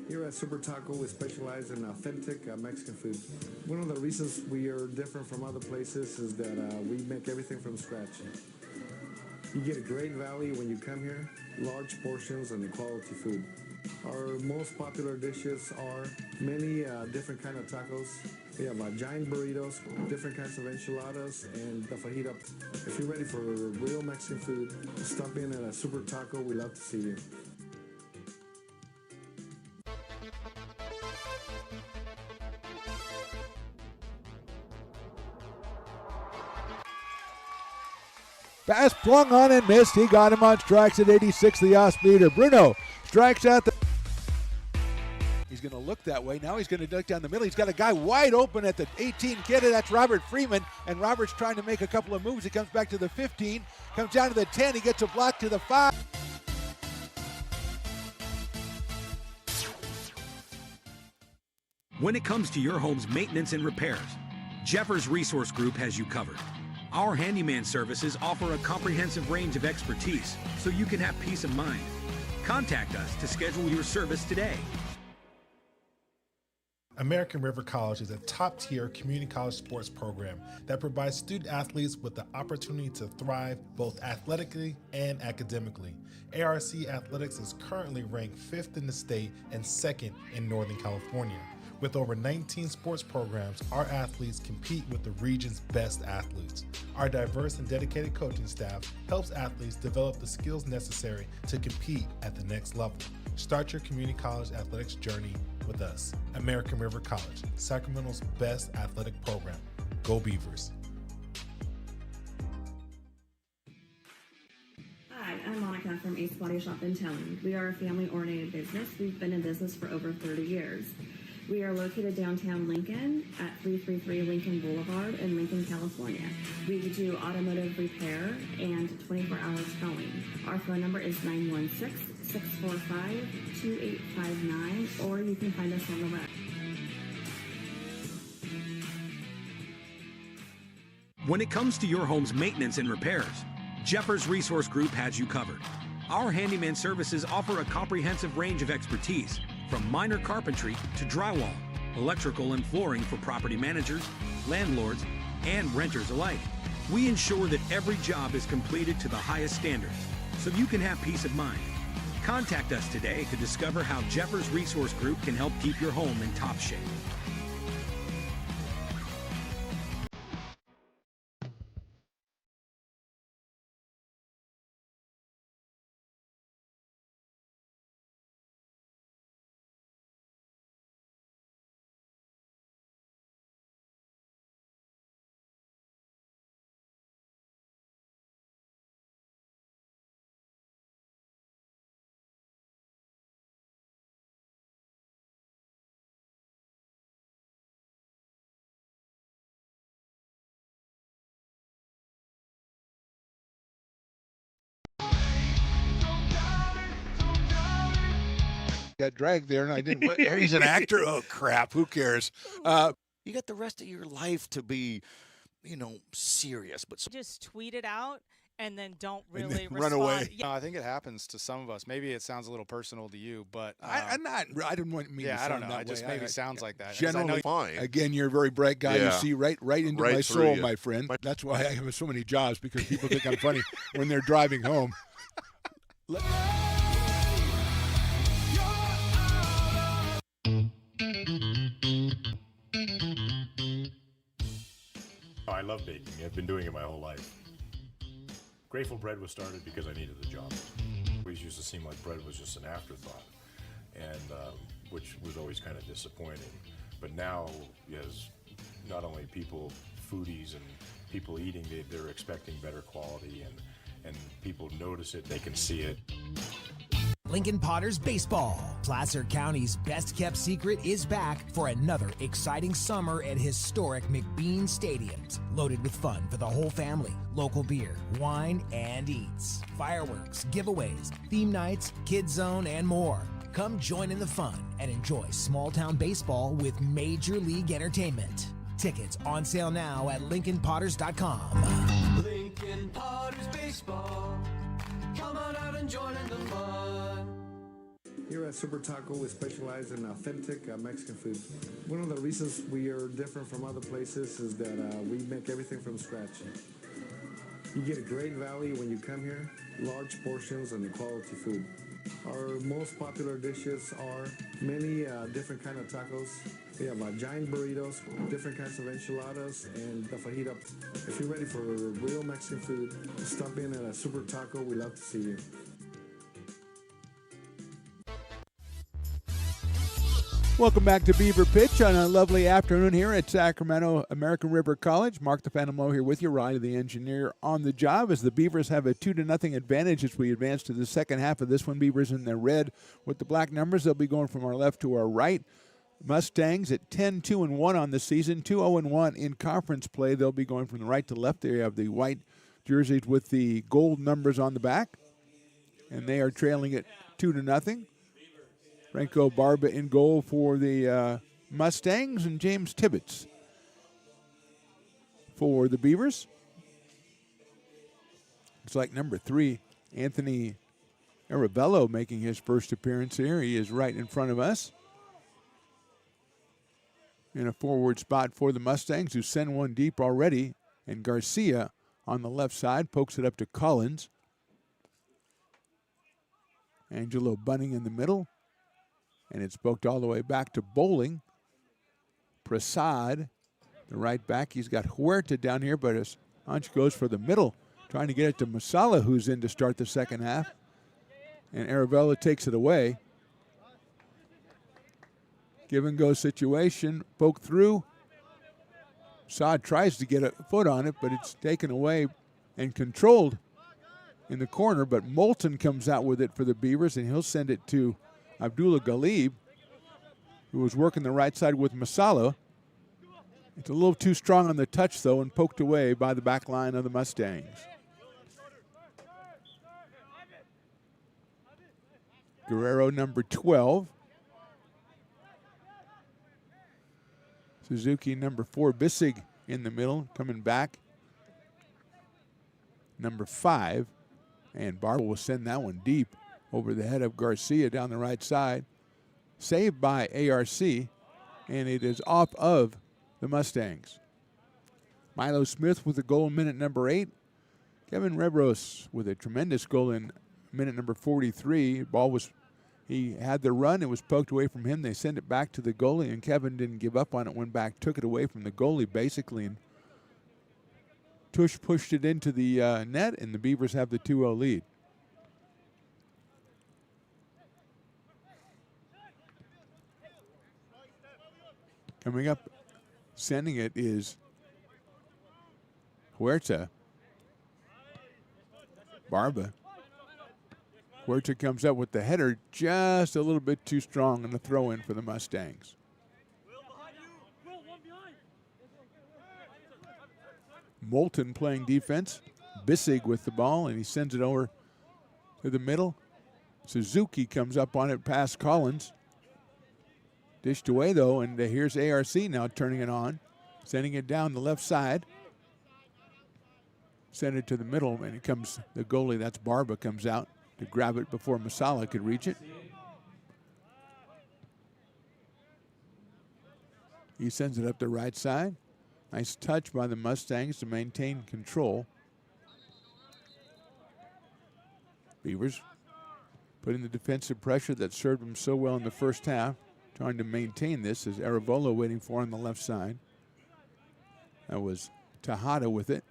Here at Super Taco, we specialize in authentic Mexican food. One of the reasons we are different from other places is that we make everything from scratch. You get a great value when you come here, large portions and quality food. Our most popular dishes are many different kind of tacos. We have giant burritos, different kinds of enchiladas, and the fajita. If you're ready for real Mexican food, stop in at a Super Taco. We love to see you. Pass flung on and missed. He got him on strikes at 86, the off-speeder. Bruno strikes out the... He's going to look that way. Now he's going to duck down the middle. He's got a guy wide open at the 18 kid. That's Robert Freeman. And Robert's trying to make a couple of moves. He comes back to the 15, comes down to the 10. He gets a block to the 5. When it comes to your home's maintenance and repairs, Jeffers Resource Group has you covered. Our handyman services offer a comprehensive range of expertise so you can have peace of mind. Contact us to schedule your service today. American River College is a top-tier community college sports program that provides student athletes with the opportunity to thrive both athletically and academically. ARC Athletics is currently ranked 5th in the state and 2nd in Northern California. With over 19 sports programs, our athletes compete with the region's best athletes. Our diverse and dedicated coaching staff helps athletes develop the skills necessary to compete at the next level. Start your community college athletics journey with us. American River College, Sacramento's best athletic program. Go Beavers. Hi, I'm Monica from Ace Body Shop in Towing. We are a family-oriented business. We've been in business for over 30 years. We are located downtown Lincoln at 333 Lincoln Boulevard in Lincoln, California. We do automotive repair and 24-hour towing. Our phone number is 916-645-2859, or you can find us on the web. When it comes to your home's maintenance and repairs, Jeffers Resource Group has you covered. Our handyman services offer a comprehensive range of expertise, from minor carpentry to drywall, electrical and flooring for property managers, landlords, and renters alike. We ensure that every job is completed to the highest standards, so you can have peace of mind. Contact us today to discover how Jeffers Resource Group can help keep your home in top shape. Got dragged there, and I didn't. He's an actor. Oh crap! Who cares? You got the rest of your life to be, serious. But just tweet it out and then don't And really then run away. Yeah. No, I think it happens to some of us. Maybe it sounds a little personal to you, but I'm not. I didn't want me. yeah, to I sound don't know. that It just way. maybe sounds like that. 'Cause Generally, fine. Again, you're a very bright guy. Yeah. You see right into Right my through soul, you. my friend. That's why I have so many jobs, because people think I'm funny when they're driving home. I love baking. I've been doing it my whole life. Grateful Bread was started because I needed the job. It always used to seem like bread was just an afterthought, and which was always kind of disappointing. But now, as not only people, foodies and people eating, they're expecting better quality, and people notice it, they can see it. Lincoln Potters Baseball. Placer County's best-kept secret is back for another exciting summer at historic McBean Stadiums. Loaded with fun for the whole family, local beer, wine, and eats. Fireworks, giveaways, theme nights, kids zone, and more. Come join in the fun and enjoy small-town baseball with Major League Entertainment. Tickets on sale now at LincolnPotters.com. Lincoln Potters Baseball. Come on out and join in the fun. Here at Super Taco, we specialize in authentic Mexican food. One of the reasons we are different from other places is that we make everything from scratch. You get a great value when you come here, large portions and quality food. Our most popular dishes are many different kind of tacos. We have giant burritos, different kinds of enchiladas, and the fajita. If you're ready for real Mexican food, stop in at a Super Taco. We love to see you. Welcome back to Beaver Pitch on a lovely afternoon here at Sacramento American River College. Mark the Phantom Low here with you, Riley the engineer on the job, as the Beavers have a 2-0 advantage as we advance to the second half of this one. Beavers in the red with the black numbers. They'll be going from our left to our right. Mustangs at 10-2-1 on the season, 2-0-1 in conference play. They'll be going from the right to left. They have the white jerseys with the gold numbers on the back, and they are trailing it 2-0. Franco Barba in goal for the Mustangs, and James Tibbetts for the Beavers. It's like number 3, Anthony Arabello, making his first appearance here. He is right in front of us in a forward spot for the Mustangs, who send one deep already. And Garcia on the left side pokes it up to Collins. Angelo Bunning in the middle. And it's poked all the way back to Bowling. Prasad, the right back. He's got Huerta down here, but his hunch goes for the middle, trying to get it to Masala, who's in to start the second half. And Arabella takes it away. Give and go situation, poke through. Saad tries to get a foot on it, but it's taken away and controlled in the corner. But Moulton comes out with it for the Beavers, and he'll send it to Abdullah Galib, who was working the right side with Masala. It's a little too strong on the touch, though, and poked away by the back line of the Mustangs. Guerrero, number 12. Suzuki, number 4. Bissig in the middle, coming back. Number 5. And Barber will send that one deep over the head of Garcia down the right side. Saved by ARC, and it is off of the Mustangs. Milo Smith with a goal in minute number 8. Kevin Rebros with a tremendous goal in minute number 43. He had the run. It was poked away from him. They send it back to the goalie, and Kevin didn't give up on it. Went back, took it away from the goalie basically, and Tush pushed it into the net, and the Beavers have the 2-0 lead. Coming up, sending it is Huerta. Barba. Huerta comes up with the header just a little bit too strong on the throw-in for the Mustangs. Moulton playing defense. Bissig with the ball, and he sends it over to the middle. Suzuki comes up on it past Collins. Dished away, though, and here's ARC now turning it on. Sending it down the left side. Send it to the middle, and it comes, the goalie, that's Barba, comes out to grab it before Masala could reach it. He sends it up the right side. Nice touch by the Mustangs to maintain control. Beavers putting the defensive pressure that served them so well in the first half, trying to maintain this as Arevalo waiting for on the left side. That was Tejada with it,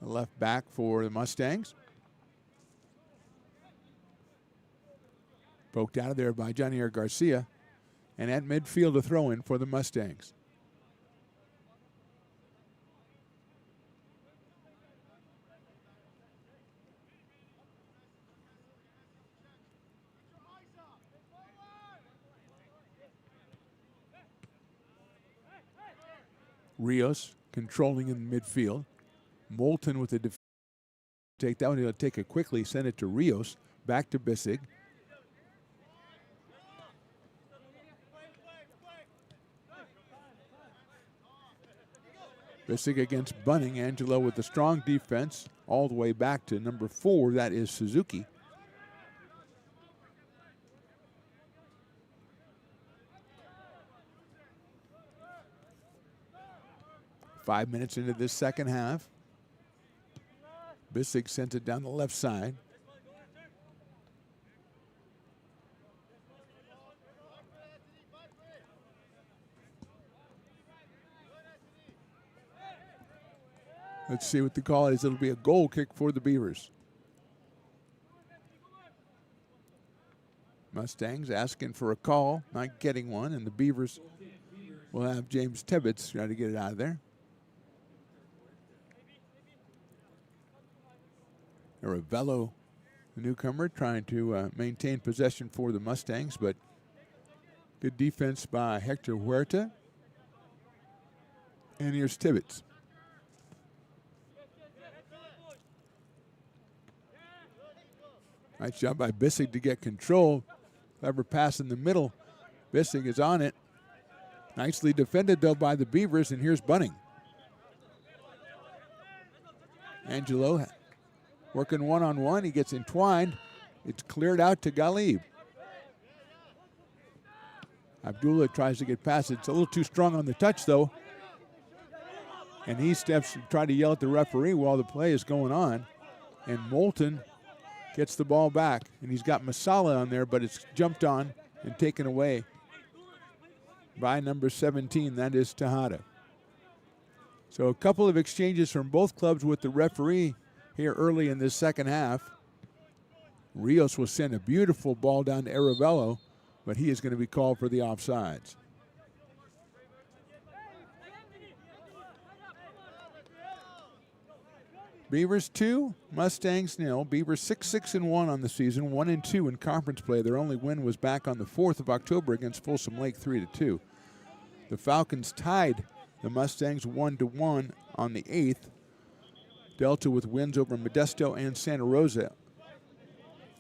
the left back for the Mustangs. Poked out of there by Janier Garcia. And at midfield, a throw-in for the Mustangs. Rios controlling in midfield. Moulton with the take that one. He'll take it quickly, send it to Rios. Back to Bissig. Bissig against Bunning. Angelo with the strong defense all the way back to number 4. That is Suzuki. Five minutes into this second half. Bissig sent it down the left side. Let's see what the call is. It'll be a goal kick for the Beavers. Mustangs asking for a call, not getting one, and the Beavers will have James Tibbetts try to get it out of there. Aravello, the newcomer, trying to maintain possession for the Mustangs, but good defense by Hector Huerta. And here's Tibbetts. Nice job by Bissig to get control. Clever pass in the middle. Bissig is on it. Nicely defended, though, by the Beavers, and here's Bunning. Angelo working one-on-one. He gets entwined. It's cleared out to Galib. Abdullah tries to get past it. It's a little too strong on the touch, though. And he steps to try to yell at the referee while the play is going on. And Moulton gets the ball back. And he's got Masala on there, but it's jumped on and taken away by number 17. That is Tejada. So a couple of exchanges from both clubs with the referee here early in this second half. Rios will send a beautiful ball down to Aravello, but he is going to be called for the offsides. Beavers 2, Mustangs 0. Beavers 6-6-1 on the season, 1-2 in conference play. Their only win was back on the 4th of October against Folsom Lake, 3-2. The Falcons tied the Mustangs 1-1 on the 8th. Delta with wins over Modesto and Santa Rosa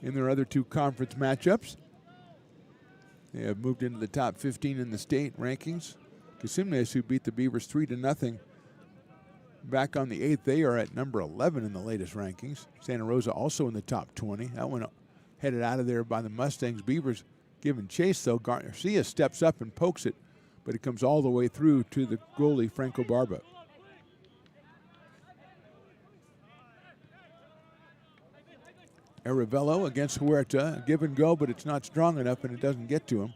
in their other two conference matchups. They have moved into the top 15 in the state rankings. Cosumnes, who beat the Beavers 3-0 back on the 8th, they are at number 11 in the latest rankings. Santa Rosa also in the top 20. That one headed out of there by the Mustangs. Beavers giving chase, though. Garcia steps up and pokes it, but it comes all the way through to the goalie, Franco Barba. Aravello against Huerta. Give and go, but it's not strong enough, and it doesn't get to him.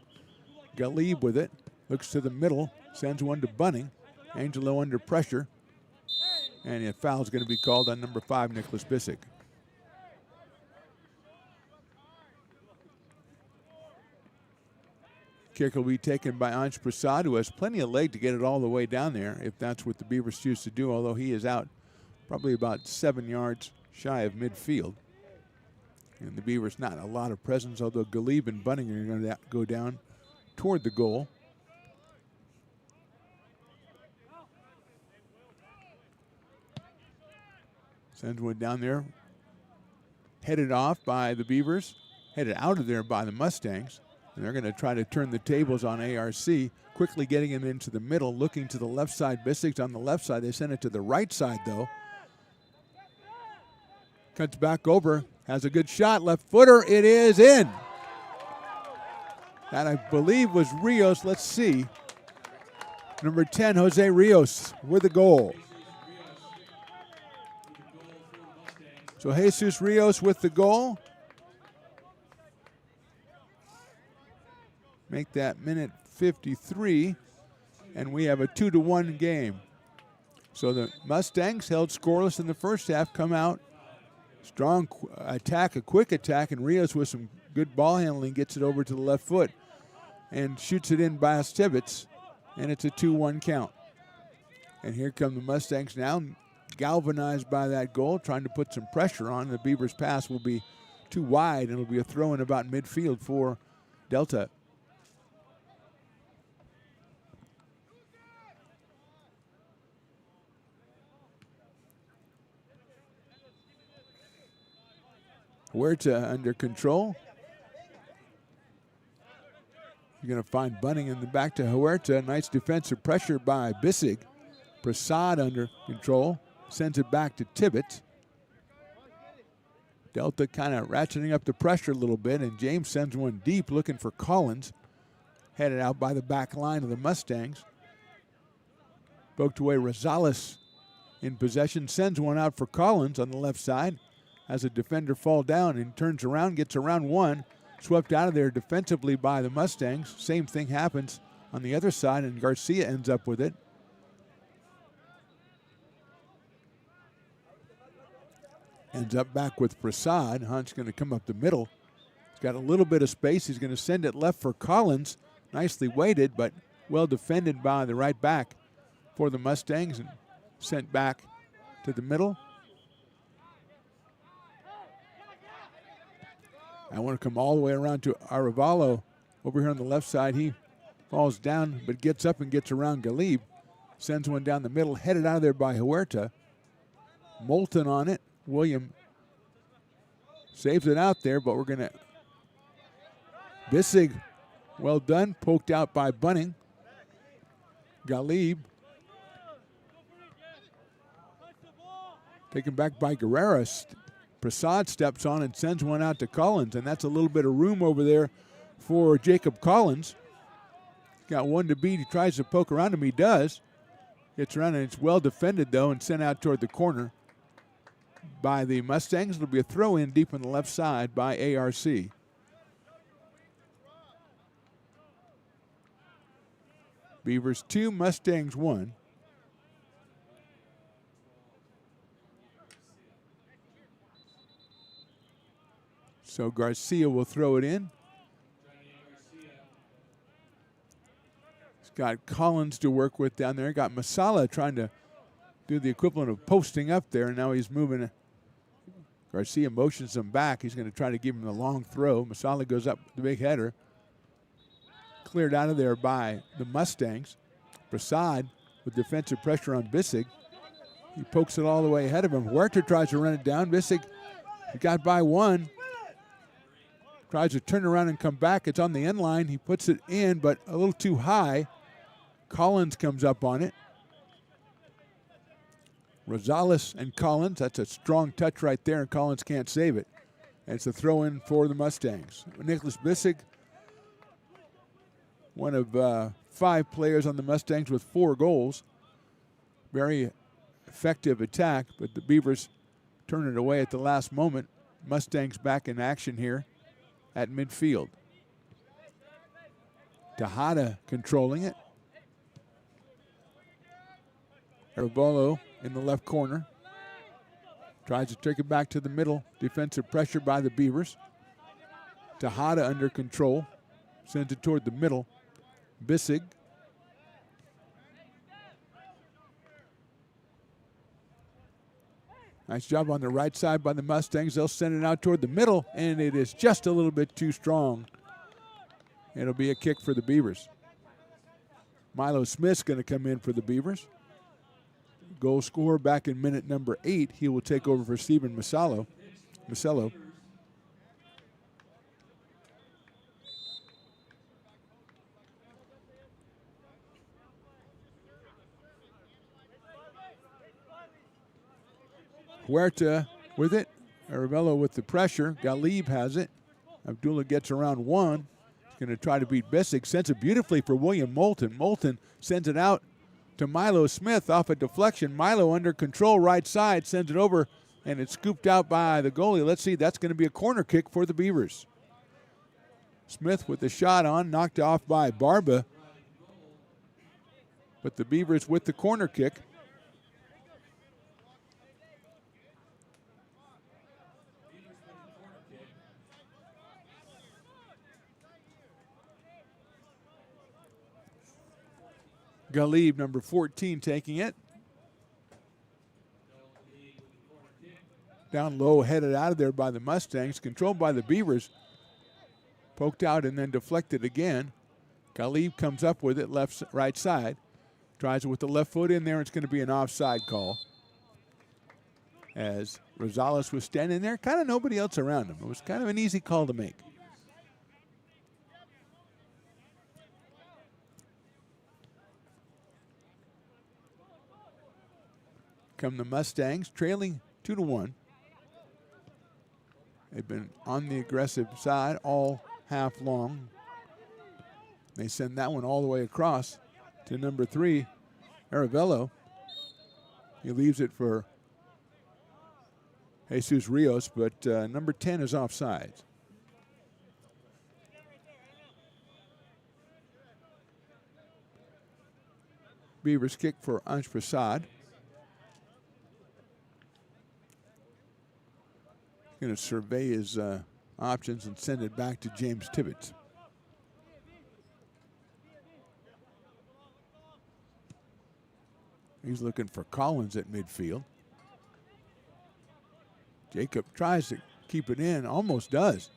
Galib with it. Looks to the middle. Sends one to Bunning. Angelo under pressure. And a foul is going to be called on number 5, Nicholas Bissig. Kick will be taken by Anj Prasad, who has plenty of leg to get it all the way down there, if that's what the Beavers choose to do, although he is out probably about 7 yards shy of midfield. And the Beavers not a lot of presence, although Galib and Bunning are going to go down toward the goal. Sends one down there. Headed off by the Beavers. Headed out of there by the Mustangs. And they're going to try to turn the tables on ARC. Quickly getting him into the middle. Looking to the left side. Bissig's on the left side. They send it to the right side, though. Cuts back over. Has a good shot. Left footer. It is in. That, I believe, was Rios. Let's see. Number 10, Jose Rios, with a goal. So Jesus Rios with the goal. Make that minute 53, and we have a 2-1 game. So the Mustangs held scoreless in the first half, come out, strong attack, a quick attack, and Rios with some good ball handling gets it over to the left foot and shoots it in by Tibbetts, and it's a 2-1 count. And here come the Mustangs now, galvanized by that goal, trying to put some pressure on. The Beavers' pass will be too wide, and it'll be a throw in about midfield for Delta. Huerta under control. You're going to find Bunning in the back to Huerta. Nice defensive pressure by Bissig. Prasad under control. Sends it back to Tibbetts. Delta kind of ratcheting up the pressure a little bit, and James sends one deep looking for Collins. Headed out by the back line of the Mustangs. Poked away Rosales in possession. Sends one out for Collins on the left side. Has a defender fall down and turns around, gets around one. Swept out of there defensively by the Mustangs. Same thing happens on the other side, and Garcia ends up with it. Ends up back with Prasad. Hunt's going to come up the middle. He's got a little bit of space. He's going to send it left for Collins. Nicely weighted, but well defended by the right back for the Mustangs and sent back to the middle. I want to come all the way around to Arevalo over here on the left side. He falls down but gets up and gets around Galib. Sends one down the middle, headed out of there by Huerta. Moulton on it. William saves it out there, but we're going to... Bissig, well done, poked out by Bunning. Galib. Taken back by Guerrera. Prasad steps on and sends one out to Collins, and that's a little bit of room over there for Jacob Collins. Got one to beat. He tries to poke around him. He does. Gets around, and it's well defended, though, and sent out toward the corner by the Mustangs. It'll be a throw in deep on the left side by ARC. Beavers 2, Mustangs 1. So Garcia will throw it in. He's got Collins to work with down there. Got Masala trying to do the equivalent of posting up there. Now he's moving. Garcia motions him back. He's going to try to give him the long throw. Masala goes up the big header. Cleared out of there by the Mustangs. Prasad with defensive pressure on Bissig. He pokes it all the way ahead of him. Huerta tries to run it down. Bissig got by one. Tries to turn around and come back. It's on the end line. He puts it in, but a little too high. Collins comes up on it. Rosales and Collins. That's a strong touch right there, and Collins can't save it. And it's a throw-in for the Mustangs. Nicholas Bissig, one of 5 players on the Mustangs with 4 goals. Very effective attack, but the Beavers turn it away at the last moment. Mustangs back in action here at midfield. Tejada controlling it. Arevalo in the left corner. Tries to take it back to the middle. Defensive pressure by the Beavers. Tejada under control. Sends it toward the middle. Bissig. Nice job on the right side by the Mustangs. They'll send it out toward the middle, and it is just a little bit too strong. It'll be a kick for the Beavers. Milo Smith's going to come in for the Beavers. Goal scorer back in minute number 8. He will take over for Steven Masello. Huerta with it. Arevalo with the pressure. Galib has it. Abdullah gets around one. He's going to try to beat Bissig. Sends it beautifully for William Moulton. Moulton sends it out to Milo Smith off a deflection. Milo under control right side. Sends it over, and it's scooped out by the goalie. Let's see. That's going to be a corner kick for the Beavers. Smith with the shot on. Knocked off by Barba. But the Beavers with the corner kick. Galib, number 14, taking it. Down low, headed out of there by the Mustangs. Controlled by the Beavers. Poked out and then deflected again. Galib comes up with it, right side. Tries it with the left foot in there. It's going to be an offside call. As Rosales was standing there, kind of nobody else around him. It was kind of an easy call to make. Come the Mustangs, trailing 2-1. They've been on the aggressive side all half long. They send that one all the way across to number 3, Arevalo. He leaves it for Jesus Rios, but number 10 is offside. Beavers kick for Ansh Prasad. Going to survey his options and send it back to James Tibbetts. He's looking for Collins at midfield. Jacob tries to keep it in, almost does,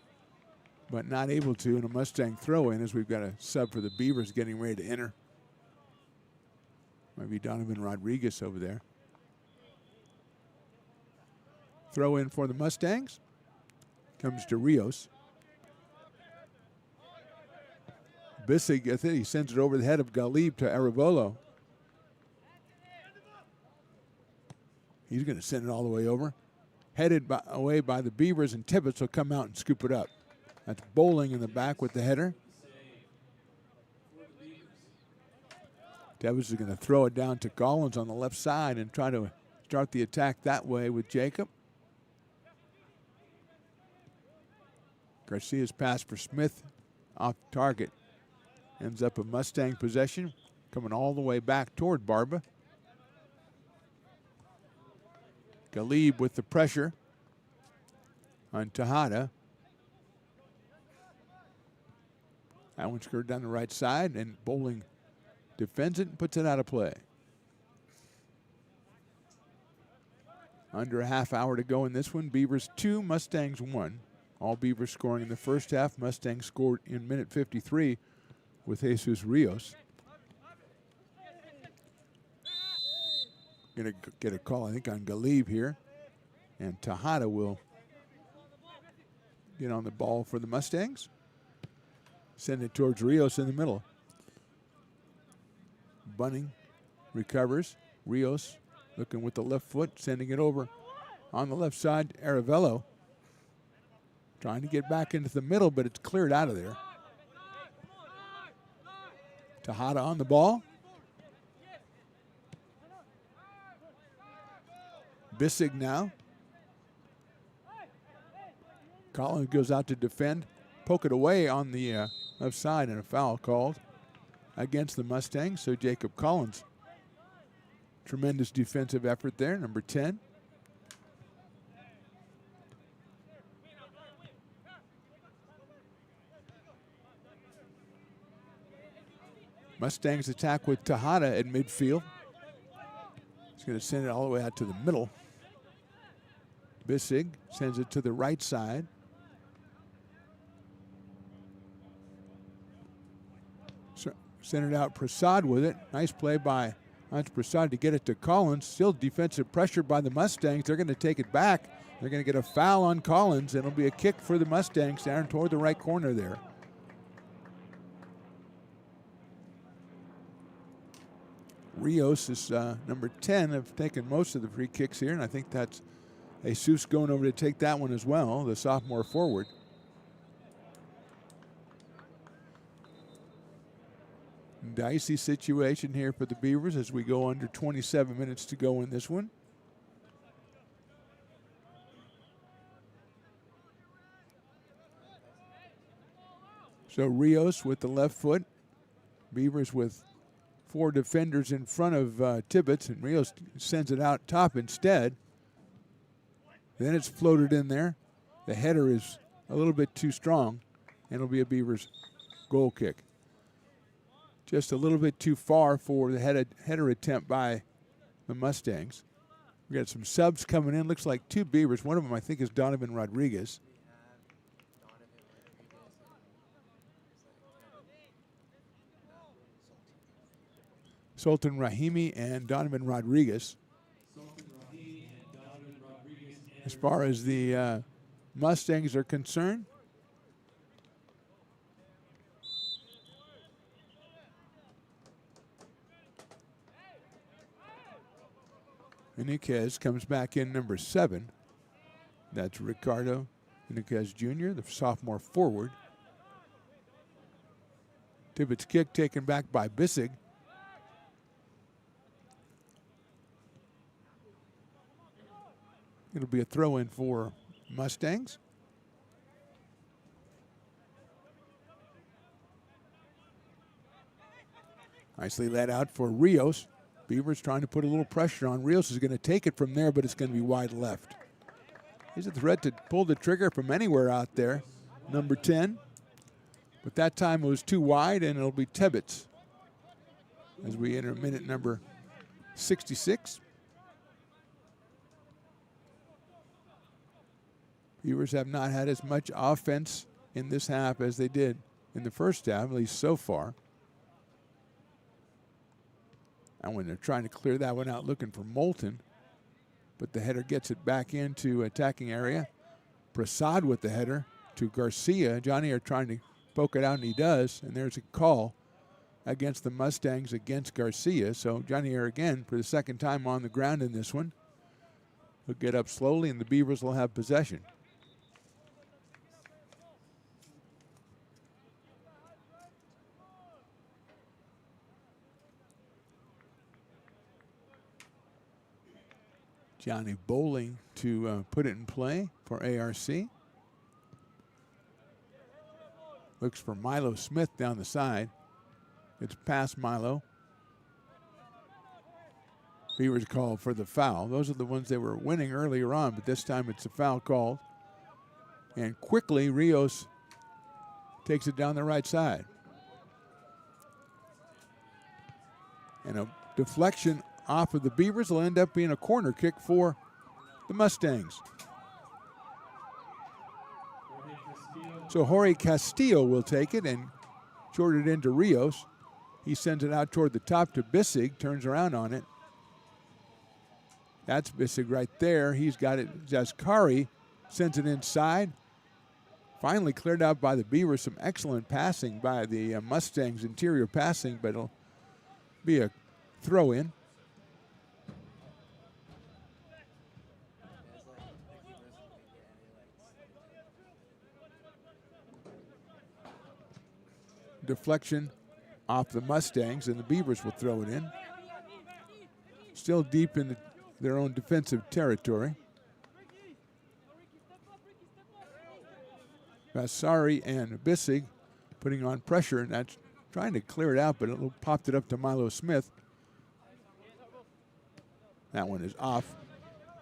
but not able to, and a Mustang throw in as we've got a sub for the Beavers getting ready to enter. Might be Donovan Rodriguez over there. Throw in for the Mustangs. Comes to Rios. Bissig, I think he sends it over the head of Galib to Arevalo. He's going to send it all the way over. Headed away by the Beavers, and Tibbetts will come out and scoop it up. That's Bowling in the back with the header. Tibbetts is going to throw it down to Collins on the left side and try to start the attack that way with Jacob. Garcia's pass for Smith off target. Ends up a Mustang possession, coming all the way back toward Barba. Galib with the pressure on Tejada. That one's screwed down the right side, and Bowling defends it and puts it out of play. Under a half hour to go in this one. Beavers 2, Mustangs 1. All Beavers scoring in the first half. Mustangs scored in minute 53 with Jesus Rios. Going to get a call, I think, on Galib here. And Tejada will get on the ball for the Mustangs. Send it towards Rios in the middle. Bunning recovers. Rios looking with the left foot, sending it over on the left side. Arevalo trying to get back into the middle, but it's cleared out of there. Tejada on the ball. Bissig now. Collins goes out to defend. Poke it away on the left side, and a foul called against the Mustangs. So Jacob Collins. Tremendous defensive effort there, number 10. Mustangs attack with Tejada at midfield. He's going to send it all the way out to the middle. Bissig sends it to the right side. Centered out Prasad with it. Nice play by Hans Prasad to get it to Collins. Still defensive pressure by the Mustangs. They're going to take it back. They're going to get a foul on Collins, and it'll be a kick for the Mustangs down toward the right corner there. Rios is number 10, have taken most of the free kicks here, and I think that's Jesus going over to take that one as well, the sophomore forward. Dicey situation here for the Beavers as we go under 27 minutes to go in this one. So Rios with the left foot. Beavers with 4 defenders in front of Tibbetts, and Rios sends it out top instead. Then it's floated in there. The header is a little bit too strong, and it'll be a Beavers goal kick. Just a little bit too far for the header attempt by the Mustangs. We got some subs coming in. Looks like 2 Beavers. One of them, I think, is Donovan Rodriguez. Sultan Rahimi and Donovan Rodriguez. As far as the Mustangs are concerned, Inquez comes back in number 7. That's Ricardo Inquez Jr., the sophomore forward. Tibbetts' kick taken back by Bissig. It'll be a throw-in for Mustangs. Nicely let out for Rios. Beavers trying to put a little pressure on. Rios is going to take it from there, but it's going to be wide left. He's a threat to pull the trigger from anywhere out there, number 10. But that time it was too wide, and it'll be Tebbets as we enter minute number 66. Beavers have not had as much offense in this half as they did in the first half, at least so far. And when they're trying to clear that one out, looking for Moulton, but the header gets it back into attacking area. Prasad with the header to Garcia. Johnny are trying to poke it out, and he does, and there's a call against the Mustangs against Garcia. So Johnny are again for the second time on the ground in this one. He'll get up slowly, and the Beavers will have possession. Johnny Bowling to put it in play for ARC. Looks for Milo Smith down the side. It's past Milo. Beavers call for the foul. Those are the ones they were winning earlier on, but this time it's a foul called. And quickly, Rios takes it down the right side. And a deflection off of the Beavers will end up being a corner kick for the Mustangs. So Jorge Castillo will take it and short it into Rios. He sends it out toward the top to Bissig, turns around on it. That's Bissig right there. He's got it. Jaskari sends it inside. Finally cleared out by the Beavers. Some excellent passing by the Mustangs, interior passing, but it'll be a throw in. Deflection off the Mustangs, and the Beavers will throw it in. Still deep in their own defensive territory. Vasari and Bissig putting on pressure, and that's trying to clear it out, but it popped it up to Milo Smith. That one is off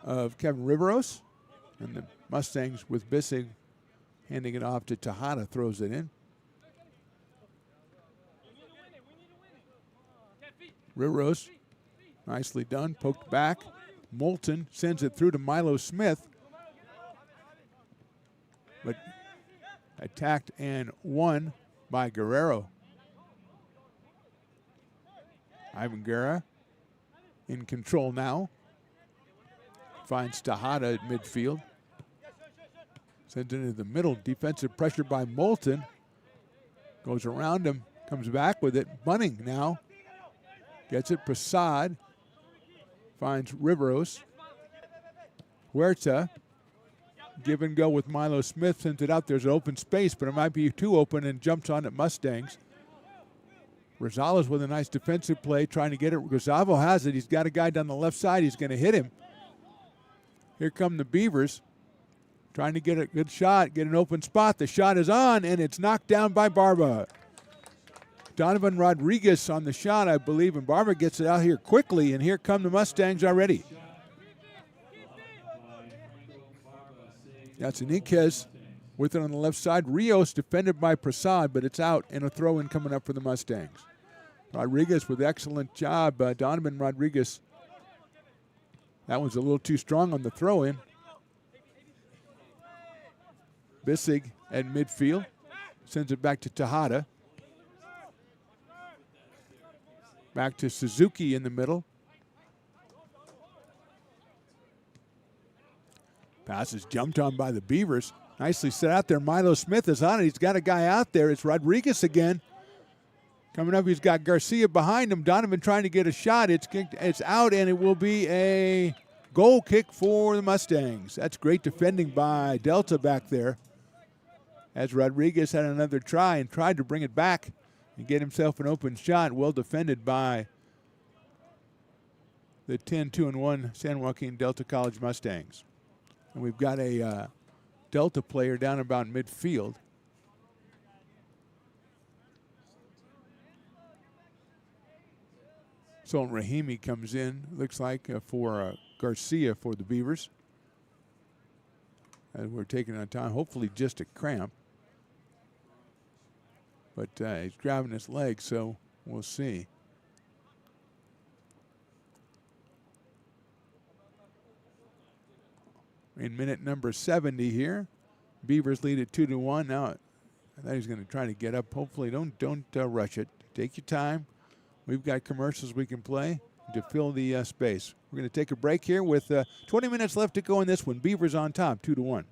of Kevin Riveros, and the Mustangs with Bissig handing it off to Tejada, throws it in. Riveros, nicely done, poked back. Moulton sends it through to Milo Smith, but attacked and won by Guerrero. Ivan Guerra in control now. Finds Tejada at midfield. Sends it into the middle. Defensive pressure by Moulton. Goes around him, comes back with it. Bunning now. Gets it, Prasad. Finds Riveros. Huerta. Give and go with Milo Smith. Sends it out. There's an open space, but it might be too open, and jumps on at Mustangs. Rosales with a nice defensive play, trying to get it. Gustavo has it. He's got a guy down the left side. He's going to hit him. Here come the Beavers. Trying to get a good shot, get an open spot. The shot is on, and it's knocked down by Barba. Donovan Rodriguez on the shot, I believe, and Barber gets it out here quickly, and here come the Mustangs already. That's Inquez with it on the left side. Rios defended by Prasad, but it's out, and a throw-in coming up for the Mustangs. Rodriguez with excellent job. Donovan Rodriguez. That one's a little too strong on the throw-in. Bissig at midfield. Sends it back to Tejada. Back to Suzuki in the middle. Pass is jumped on by the Beavers. Nicely set out there. Milo Smith is on it. He's got a guy out there. It's Rodriguez again. Coming up, he's got Garcia behind him. Donovan trying to get a shot. It's out, and it will be a goal kick for the Mustangs. That's great defending by Delta back there, as Rodriguez had another try and tried to bring it back and get himself an open shot. Well defended by the 10-2-1 San Joaquin Delta College Mustangs. And we've got a Delta player down about midfield. Sultan Rahimi comes in, looks like, for Garcia for the Beavers. as we're taking our time. Hopefully just a cramp. But he's grabbing his leg, so we'll see. In minute number 70 here, Beavers lead at 2-1. Now, I thought he was going to try to get up. Hopefully, don't rush it. Take your time. We've got commercials we can play to fill the space. We're going to take a break here with 20 minutes left to go in this one. Beavers on top, 2-1.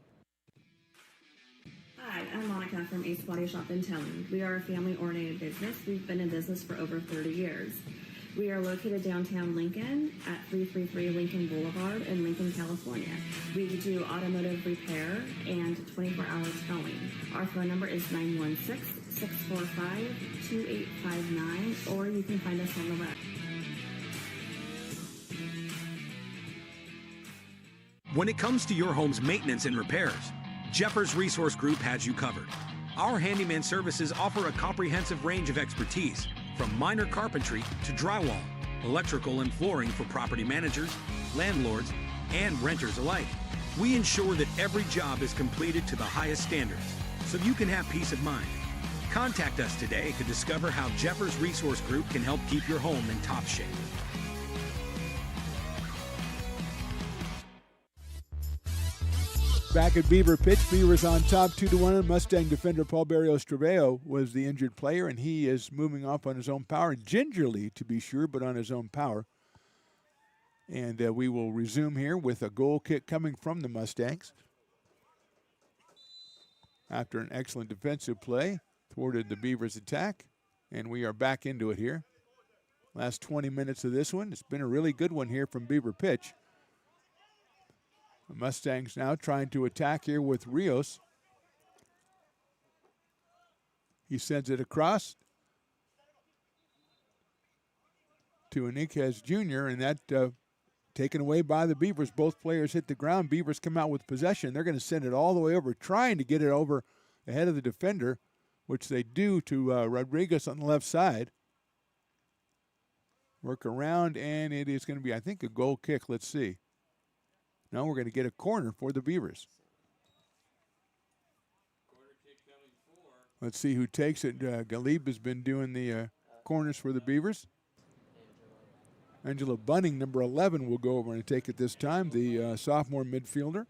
Hi, I'm Monica from Ace Body Shop in Telling. We are a family-oriented business. We've been in business for over 30 years. We are located downtown Lincoln at 333 Lincoln Boulevard in Lincoln, California. We do automotive repair and 24-hour towing. Our phone number is 916-645-2859, or you can find us on the web. When it comes to your home's maintenance and repairs, Jeffers Resource Group has you covered. Our handyman services offer a comprehensive range of expertise, from minor carpentry to drywall, electrical and flooring for property managers, landlords, and renters alike. We ensure that every job is completed to the highest standards, so you can have peace of mind. Contact us today to discover how Jeffers Resource Group can help keep your home in top shape. Back at Beaver pitch, Beavers on top 2-1. Mustang defender Paul Barrios Treveo was the injured player, and he is moving off on his own power, gingerly to be sure, but on his own power. And we will resume here with a goal kick coming from the Mustangs. After an excellent defensive play, thwarted the Beavers' attack, and we are back into it here. Last 20 minutes of this one. It's been a really good one here from Beaver pitch. The Mustangs now trying to attack here with Rios. He sends it across to Enriquez Jr., and that taken away by the Beavers. Both players hit the ground. Beavers come out with possession. They're going to send it all the way over, trying to get it over the head of the defender, which they do to Rodriguez on the left side. Work around, and it is going to be, I think, a goal kick. Let's see. Now we're going to get a corner for the Beavers. Let's see who takes it. Galib has been doing the corners for the Beavers. Angela Bunning, number 11, will go over and take it this time, the sophomore midfielder.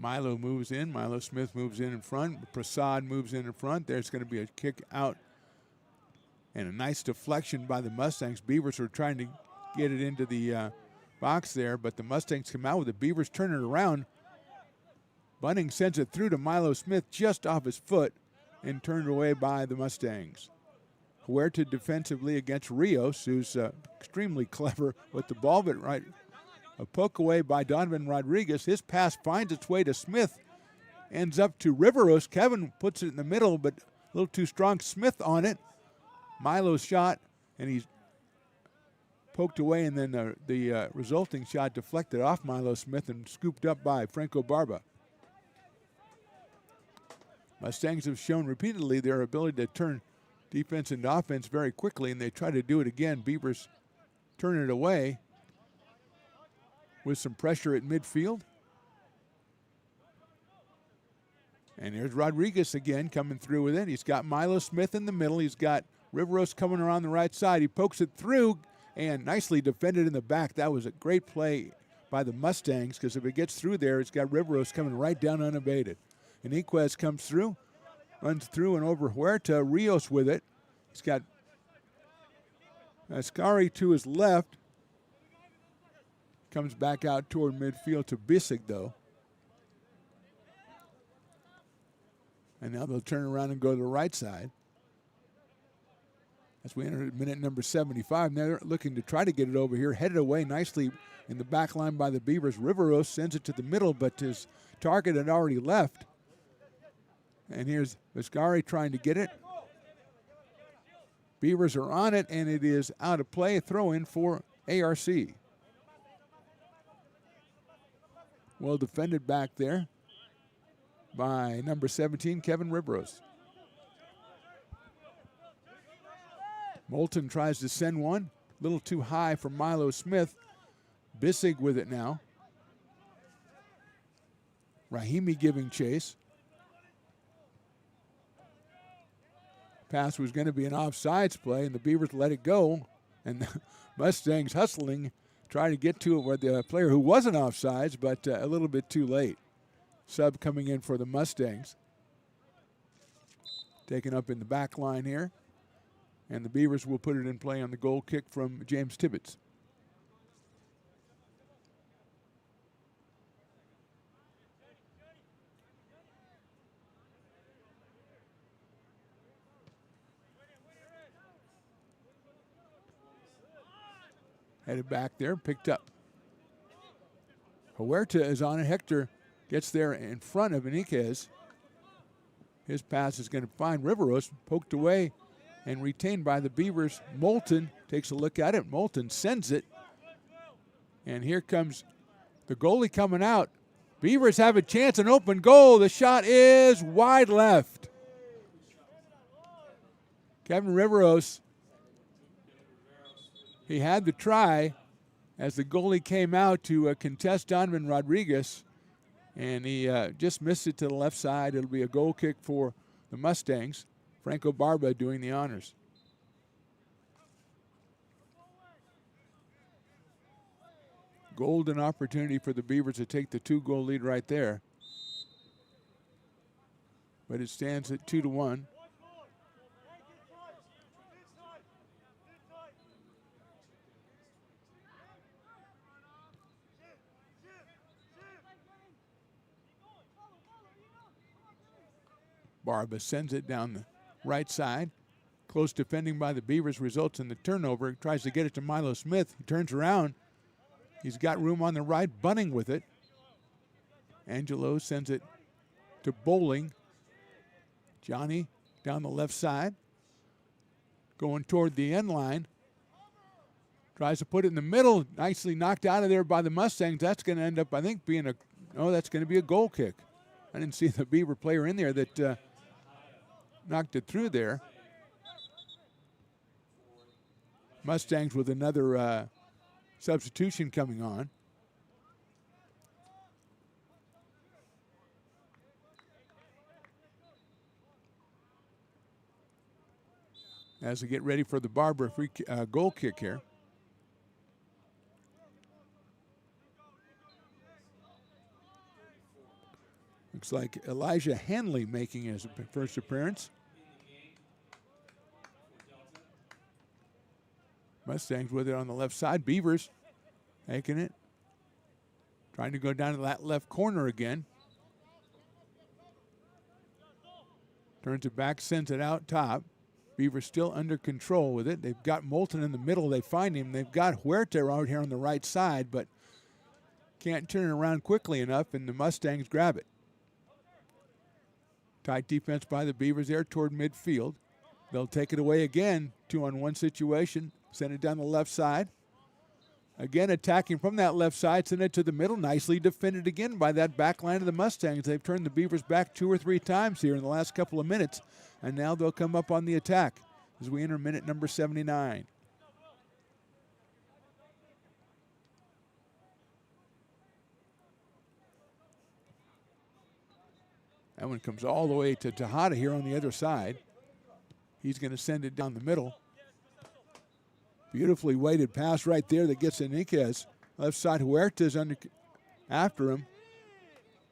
Milo moves in. Milo Smith moves in front. Prasad moves in front. There's going to be a kick out and a nice deflection by the Mustangs. Beavers are trying to get it into the box there, but the Mustangs come out with it. Beavers turn it around. Bunning sends it through to Milo Smith just off his foot and turned away by the Mustangs. Huerta defensively against Rios, who's extremely clever with the ball, but right. A poke away by Donovan Rodriguez. His pass finds its way to Smith. Ends up to Riveros. Kevin puts it in the middle, but a little too strong. Smith on it. Milo's shot, and he's poked away, and then the resulting shot deflected off Milo Smith and scooped up by Franco Barba. Mustangs have shown repeatedly their ability to turn defense into offense very quickly, and they try to do it again. Beavers turn it away with some pressure at midfield. And here's Rodriguez again coming through with it. He's got Milo Smith in the middle. He's got Riveros coming around the right side. He pokes it through and nicely defended in the back. That was a great play by the Mustangs, because if it gets through there, it's got Riveros coming right down unabated. And Enriquez comes through, runs through and over Huerta. Rios with it. He's got Ascari to his left. Comes back out toward midfield to Bissig, though. And now they'll turn around and go to the right side. As we enter minute number 75, now they're looking to try to get it over here. Headed away nicely in the back line by the Beavers. Riveros sends it to the middle, but his target had already left. And here's Ascari trying to get it. Beavers are on it, and it is out of play. A throw in for ARC. Well defended back there by number 17, Kevin Riveros. Moulton tries to send one. A little too high for Milo Smith. Bissig with it now. Rahimi giving chase. Pass was going to be an offsides play, and the Beavers let it go. And the Mustangs hustling, trying to get to it with the player who wasn't offsides, but a little bit too late. Sub coming in for the Mustangs. Taken up in the back line here. And the Beavers will put it in play on the goal kick from James Tibbetts. Headed back there, picked up. Huerta is on it. Hector gets there in front of Enriquez. His pass is going to find Riveros, poked away and retained by the Beavers. Moulton takes a look at it. Moulton sends it. And here comes the goalie coming out. Beavers have a chance, an open goal. The shot is wide left. Kevin Riveros, he had the try as the goalie came out to contest Donovan Rodriguez, and he just missed it to the left side. It'll be a goal kick for the Mustangs. Franco Barba doing the honors. Golden opportunity for the Beavers to take the 2-goal lead right there. But it stands at 2-1. Barba sends it down the right side. Close defending by the Beavers results in the turnover. He tries to get it to Milo Smith. He turns around. He's got room on the right, Bunning with it. Angelo sends it to Bowling. Johnny down the left side. Going toward the end line. Tries to put it in the middle. Nicely knocked out of there by the Mustangs. That's going to end up, I think, being that's going to be a goal kick. I didn't see the Beaver player in there that knocked it through there. Mustangs with another substitution coming on. As they get ready for the Barber free goal kick here. Looks like Elijah Hanley making his first appearance. Mustangs with it on the left side. Beavers taking it. Trying to go down to that left corner again. Turns it back, sends it out top. Beavers still under control with it. They've got Moulton in the middle. They find him. They've got Huerta out here on the right side, but can't turn it around quickly enough, and the Mustangs grab it. Tight defense by the Beavers there toward midfield. They'll take it away again. 2-on-1 situation. Send it down the left side. Again, attacking from that left side. Send it to the middle. Nicely defended again by that back line of the Mustangs. They've turned the Beavers back 2 or 3 times here in the last couple of minutes. And now they'll come up on the attack as we enter minute number 79. That one comes all the way to Tejada here on the other side. He's going to send it down the middle. Beautifully weighted pass right there that gets Enriquez. Left side, Huerta's after him.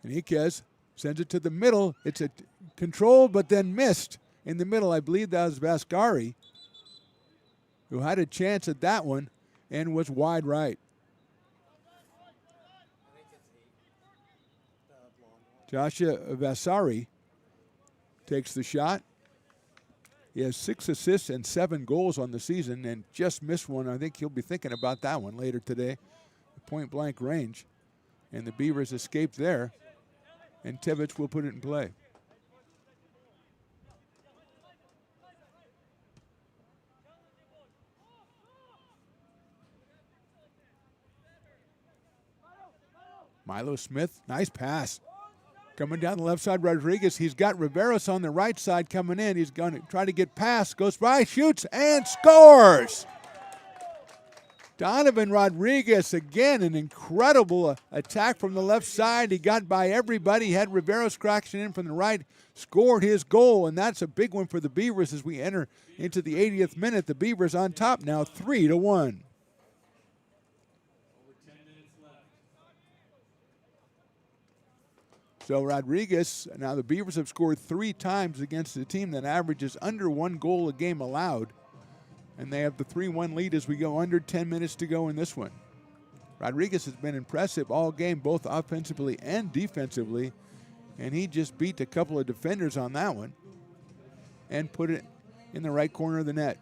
Enriquez sends it to the middle. It's a controlled but then missed in the middle. I believe that was Vascari who had a chance at that one and was wide right. Joshua Vasari takes the shot. He has 6 assists and 7 goals on the season and just missed one. I think he'll be thinking about that one later today. Point blank range. And the Beavers escaped there. And Tibbetts will put it in play. Milo Smith, nice pass. Coming down the left side, Rodriguez. He's got Riveros on the right side coming in. He's going to try to get past. Goes by, shoots, and scores. Donovan Rodriguez, again, an incredible attack from the left side. He got by everybody. He had Riveros crashing in from the right, scored his goal, and that's a big one for the Beavers as we enter into the 80th minute. The Beavers on top now, 3-1. So Rodriguez, now the Beavers have scored 3 times against a team that averages under 1 goal a game allowed. And they have the 3-1 lead as we go under 10 minutes to go in this one. Rodriguez has been impressive all game, both offensively and defensively. And he just beat a couple of defenders on that one and put it in the right corner of the net.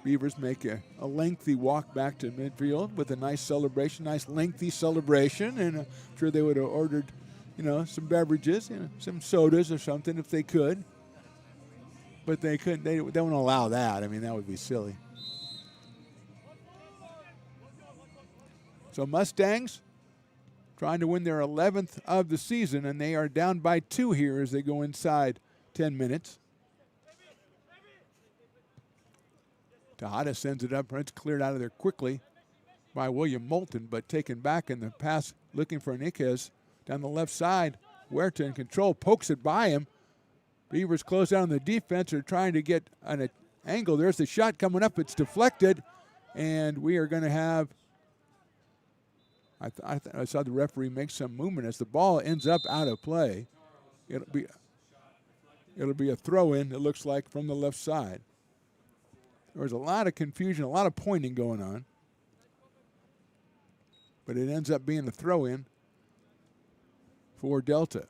Beavers make a lengthy walk back to midfield with a nice celebration, nice lengthy celebration, and I'm sure they would have ordered, some beverages, some sodas or something if they could. But they couldn't. They don't allow that. I mean, that would be silly. So Mustangs trying to win their 11th of the season, and they are down by 2 here as they go inside 10 minutes. Tejada sends it up. It's cleared out of there quickly by William Moulton, but taken back in the pass looking for Niquez down the left side. Huerta in control, pokes it by him. Beavers close down the defense. Are trying to get an angle. There's the shot coming up. It's deflected, and we are going to have, I saw the referee make some movement as the ball ends up out of play. It'll be a throw-in, it looks like, from the left side. There was a lot of confusion, a lot of pointing going on. But it ends up being a throw-in for Delta.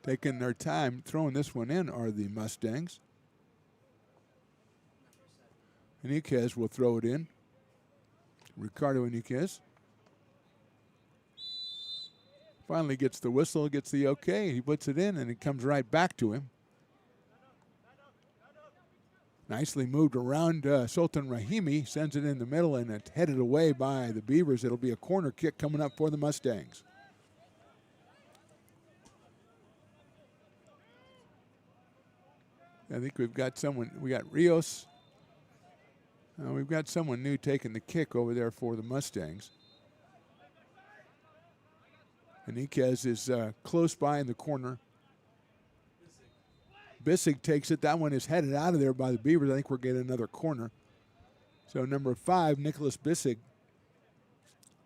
Taking their time throwing this one in are the Mustangs. Niquez will throw it in. Ricardo Niquez finally gets the whistle, gets the okay. He puts it in, and it comes right back to him. Nicely moved around. Sultan Rahimi sends it in the middle, and it's headed away by the Beavers. It'll be a corner kick coming up for the Mustangs. I think we've got someone. We got Rios. We've got someone new taking the kick over there for the Mustangs. Niquez is close by in the corner. Bissig takes it. That one is headed out of there by the Beavers. I think we're getting another corner. So number 5, Nicholas Bissig,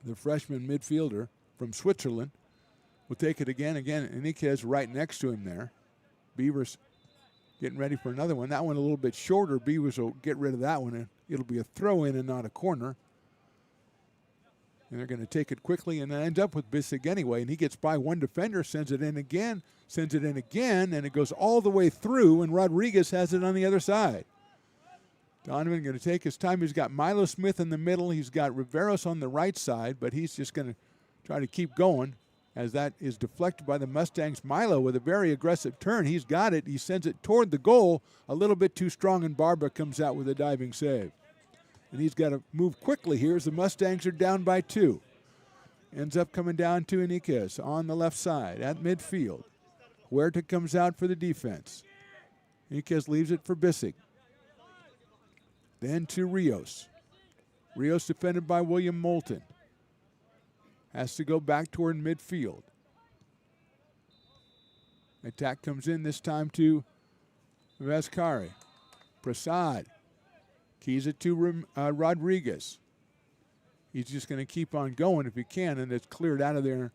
the freshman midfielder from Switzerland, will take it again. Niquez right next to him there. Beavers getting ready for another one. That one a little bit shorter. Beavers will get rid of that one, and it'll be a throw-in and not a corner. And they're going to take it quickly, and it ends up with Bissig anyway. And he gets by one defender, sends it in again, and it goes all the way through, and Rodriguez has it on the other side. Donovan going to take his time. He's got Milo Smith in the middle. He's got Riveros on the right side, but he's just going to try to keep going as that is deflected by the Mustangs. Milo with a very aggressive turn. He's got it. He sends it toward the goal. A little bit too strong, and Barba comes out with a diving save. And he's got to move quickly here as the Mustangs are down by 2. Ends up coming down to Niquez on the left side at midfield. Huerta comes out for the defense. Niquez leaves it for Bissig. Then to Rios. Rios defended by William Moulton. Has to go back toward midfield. Attack comes in this time to Vascari. Prasad keys it to Rodriguez. He's just going to keep on going if he can, and it's cleared out of there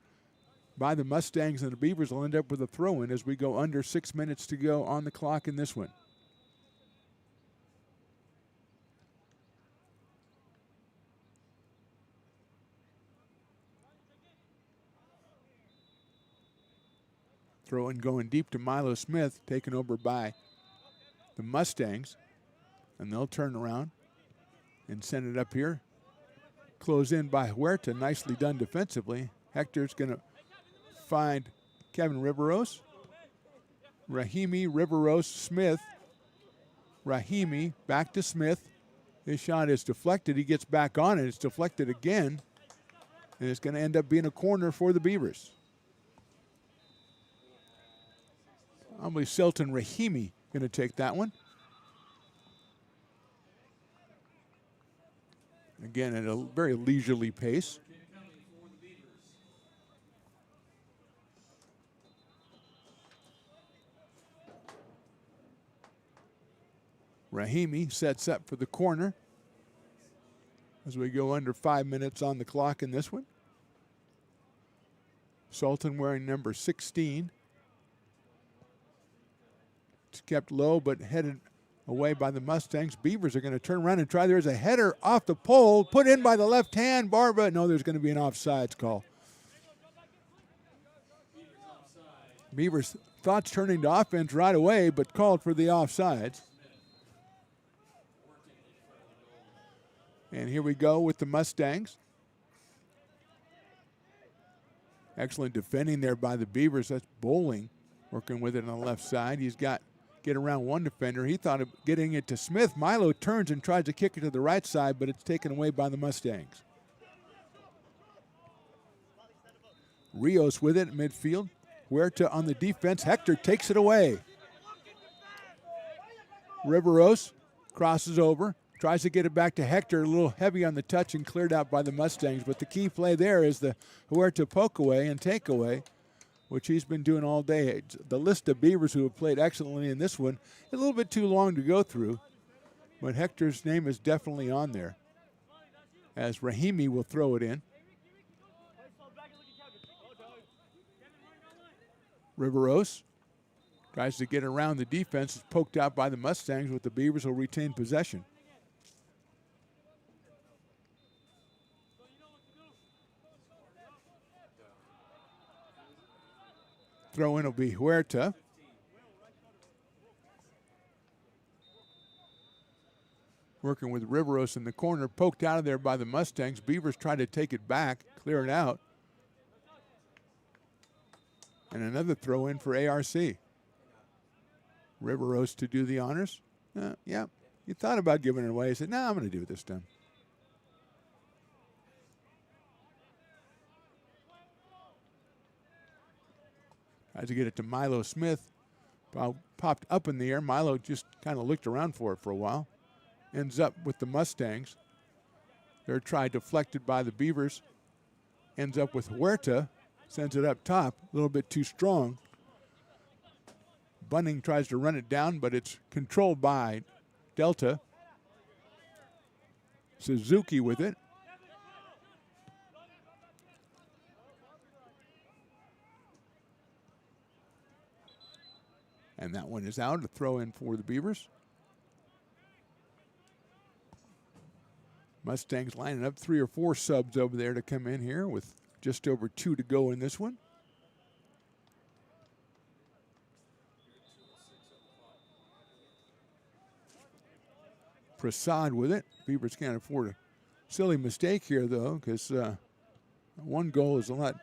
by the Mustangs, and the Beavers will end up with a throw-in as we go under 6 minutes to go on the clock in this one. Throw-in going deep to Milo Smith, taken over by the Mustangs, and they'll turn around and send it up here. Close in by Huerta, nicely done defensively. Hector's going to find Kevin Riveros. Rahimi, Riveros, Smith. Rahimi back to Smith. His shot is deflected. He gets back on it. It's deflected again. And it's going to end up being a corner for the Beavers. Probably Selton Rahimi going to take that one. Again, at a very leisurely pace. Rahimi sets up for the corner as we go under 5 minutes on the clock in this one. Sultan wearing number 16. It's kept low but headed away by the Mustangs. Beavers are going to turn around and try. There's a header off the pole, put in by the left hand. Barba, no, there's going to be an offsides call. Beavers thoughts turning to offense right away, but called for the offsides. And here we go with the Mustangs. Excellent defending there by the Beavers. That's Bowling working with it on the left side. He's got get around one defender. He thought of getting it to Smith. Milo turns and tries to kick it to the right side, but it's taken away by the Mustangs. Rios with it at midfield. Huerta on the defense. Hector takes it away. Riveros crosses over. Tries to get it back to Hector, a little heavy on the touch and cleared out by the Mustangs. But the key play there is the Huerta poke away and take away, which he's been doing all day. The list of Beavers who have played excellently in this one, a little bit too long to go through, but Hector's name is definitely on there, as Rahimi will throw it in. Riveros tries to get around the defense, is poked out by the Mustangs, but the Beavers will retain possession. Throw in will be Huerta. Working with Riveros in the corner, poked out of there by the Mustangs. Beavers try to take it back, clear it out. And another throw in for ARC. Riveros to do the honors. Yeah, he thought about giving it away. He said, no, I'm going to do it this time. Tries to get it to Milo Smith. Popped up in the air. Milo just kind of looked around for it for a while. Ends up with the Mustangs. They're tried deflected by the Beavers. Ends up with Huerta. Sends it up top. A little bit too strong. Bunning tries to run it down, but it's controlled by Delta. Suzuki with it. And that one is out. A throw in for the Beavers. Mustangs lining up 3 or 4 subs over there to come in here with just over 2 to go in this one. Prasad with it. Beavers can't afford a silly mistake here, though, because 1 goal is a lot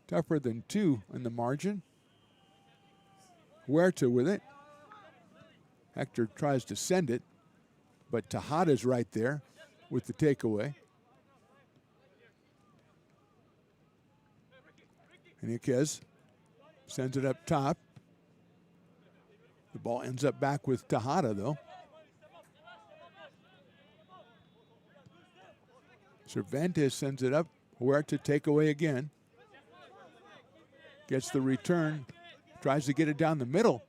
tougher than 2 in the margin. Huerta with it. Hector tries to send it, but Tejada's right there with the takeaway. Henriquez sends it up top. The ball ends up back with Tejada, though. Cervantes sends it up. Huerta takeaway again. Gets the return. Tries to get it down the middle.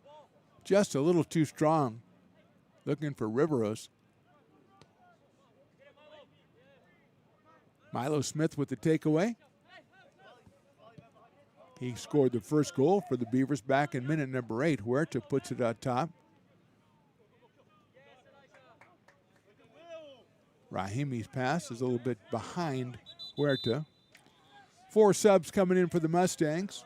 Just a little too strong. Looking for Riveros. Milo Smith with the takeaway. He scored the first goal for the Beavers back in minute number 8. Huerta puts it on top. Rahimi's pass is a little bit behind Huerta. 4 subs coming in for the Mustangs.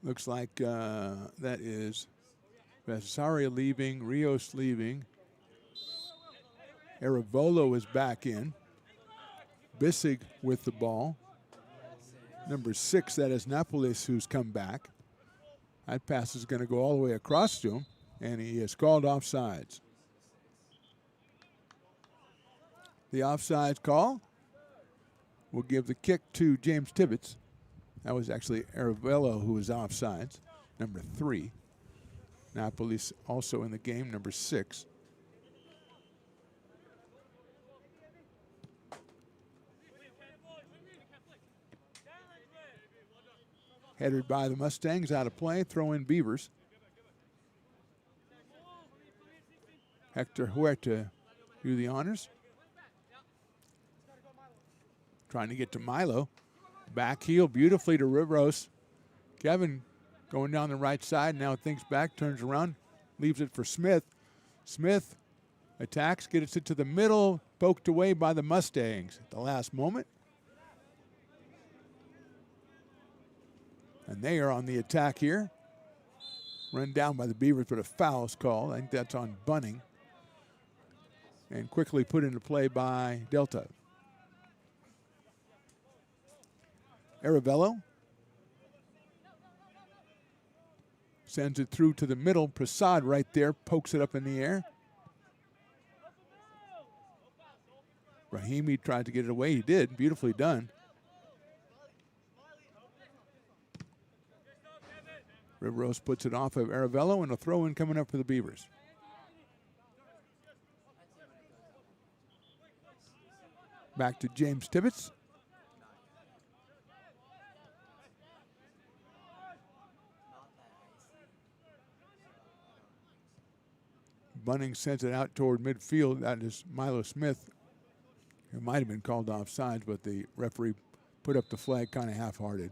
Looks like that is Vasari leaving, Rios leaving. Arevolo is back in. Bissig with the ball. Number 6, that is Napolis, who's come back. That pass is going to go all the way across to him, and he is called offsides. The offsides call will give the kick to James Tibbetts. That was actually Arevalo who was offsides, number 3. Napolis also in the game, number 6. Headed by the Mustangs, out of play, throw in Beavers. Hector Huerta do the honors. Trying to get to Milo. Back heel beautifully to Riveros. Kevin going down the right side, now thinks back, turns around, leaves it for Smith. Smith attacks, gets it to the middle, poked away by the Mustangs at the last moment. And they are on the attack here. Run down by the Beavers, but a foul is called. I think that's on Bunning. And quickly put into play by Delta. Arevalo sends it through to the middle. Prasad right there, pokes it up in the air. Rahimi tried to get it away. He did. Beautifully done. Riveros puts it off of Arevalo, and a throw-in coming up for the Beavers. Back to James Tibbetts. Bunning sends it out toward midfield. That is Milo Smith. It might have been called offsides, but the referee put up the flag kind of half-hearted.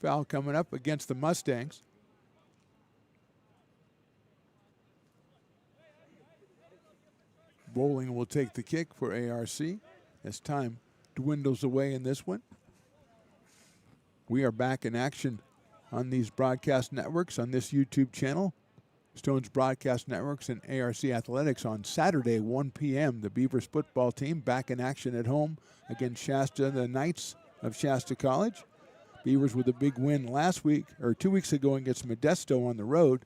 Foul coming up against the Mustangs. Bowling will take the kick for ARC as time dwindles away in this one. We are back in action on these broadcast networks on this YouTube channel. Stones Broadcast Networks and ARC Athletics on Saturday, 1 p.m. The Beavers football team back in action at home against Shasta, the Knights of Shasta College. Beavers with a big win last week, or 2 weeks ago, against Modesto on the road.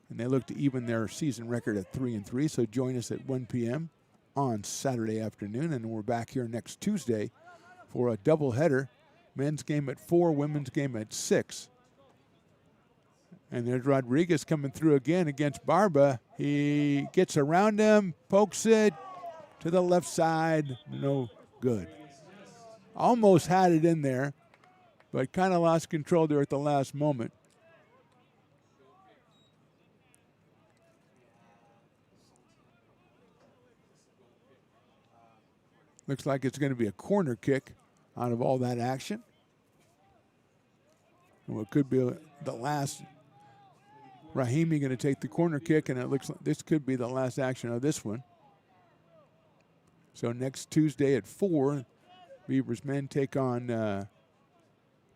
And they look to even their season record at 3-3. So join us at 1 p.m. on Saturday afternoon. And we're back here next Tuesday for a doubleheader. Men's game at 4, women's game at 6. And there's Rodriguez coming through again against Barba. He gets around him, pokes it to the left side. No good. Almost had it in there, but kind of lost control there at the last moment. Looks like it's going to be a corner kick out of all that action. Well, it could be the last. Rahimi going to take the corner kick, and it looks like this could be the last action of this one. So next Tuesday at 4, Beavers men take on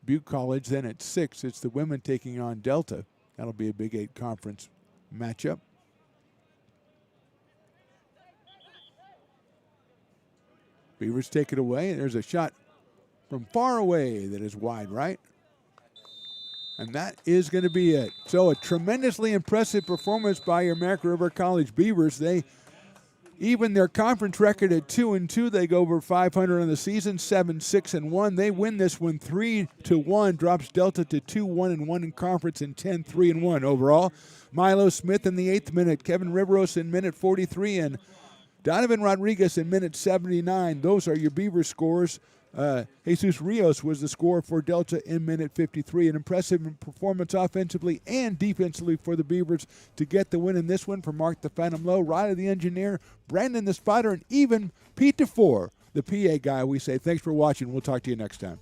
Butte College. Then at 6, it's the women taking on Delta. That'll be a Big 8 conference matchup. Beavers take it away. There's a shot from far away that is wide right. And that is going to be it. So a tremendously impressive performance by your American River College Beavers. They even their conference record at 2-2. They go over 500 on the season, 7-6-1. They win this one 3-1, drops Delta to 2-1-1 in conference and 10-3-1 overall. Milo Smith in the 8th minute, Kevin Riveros in minute 43, and Donovan Rodriguez in minute 79. Those are your Beavers scores. Jesus Rios was the scorer for Delta in minute 53. An impressive performance offensively and defensively for the Beavers to get the win in this one. For Mark the Phantom Lowe, Riley the engineer, Brandon the spotter, and even Pete DeFore, the PA guy, we say thanks for watching. We'll talk to you next time.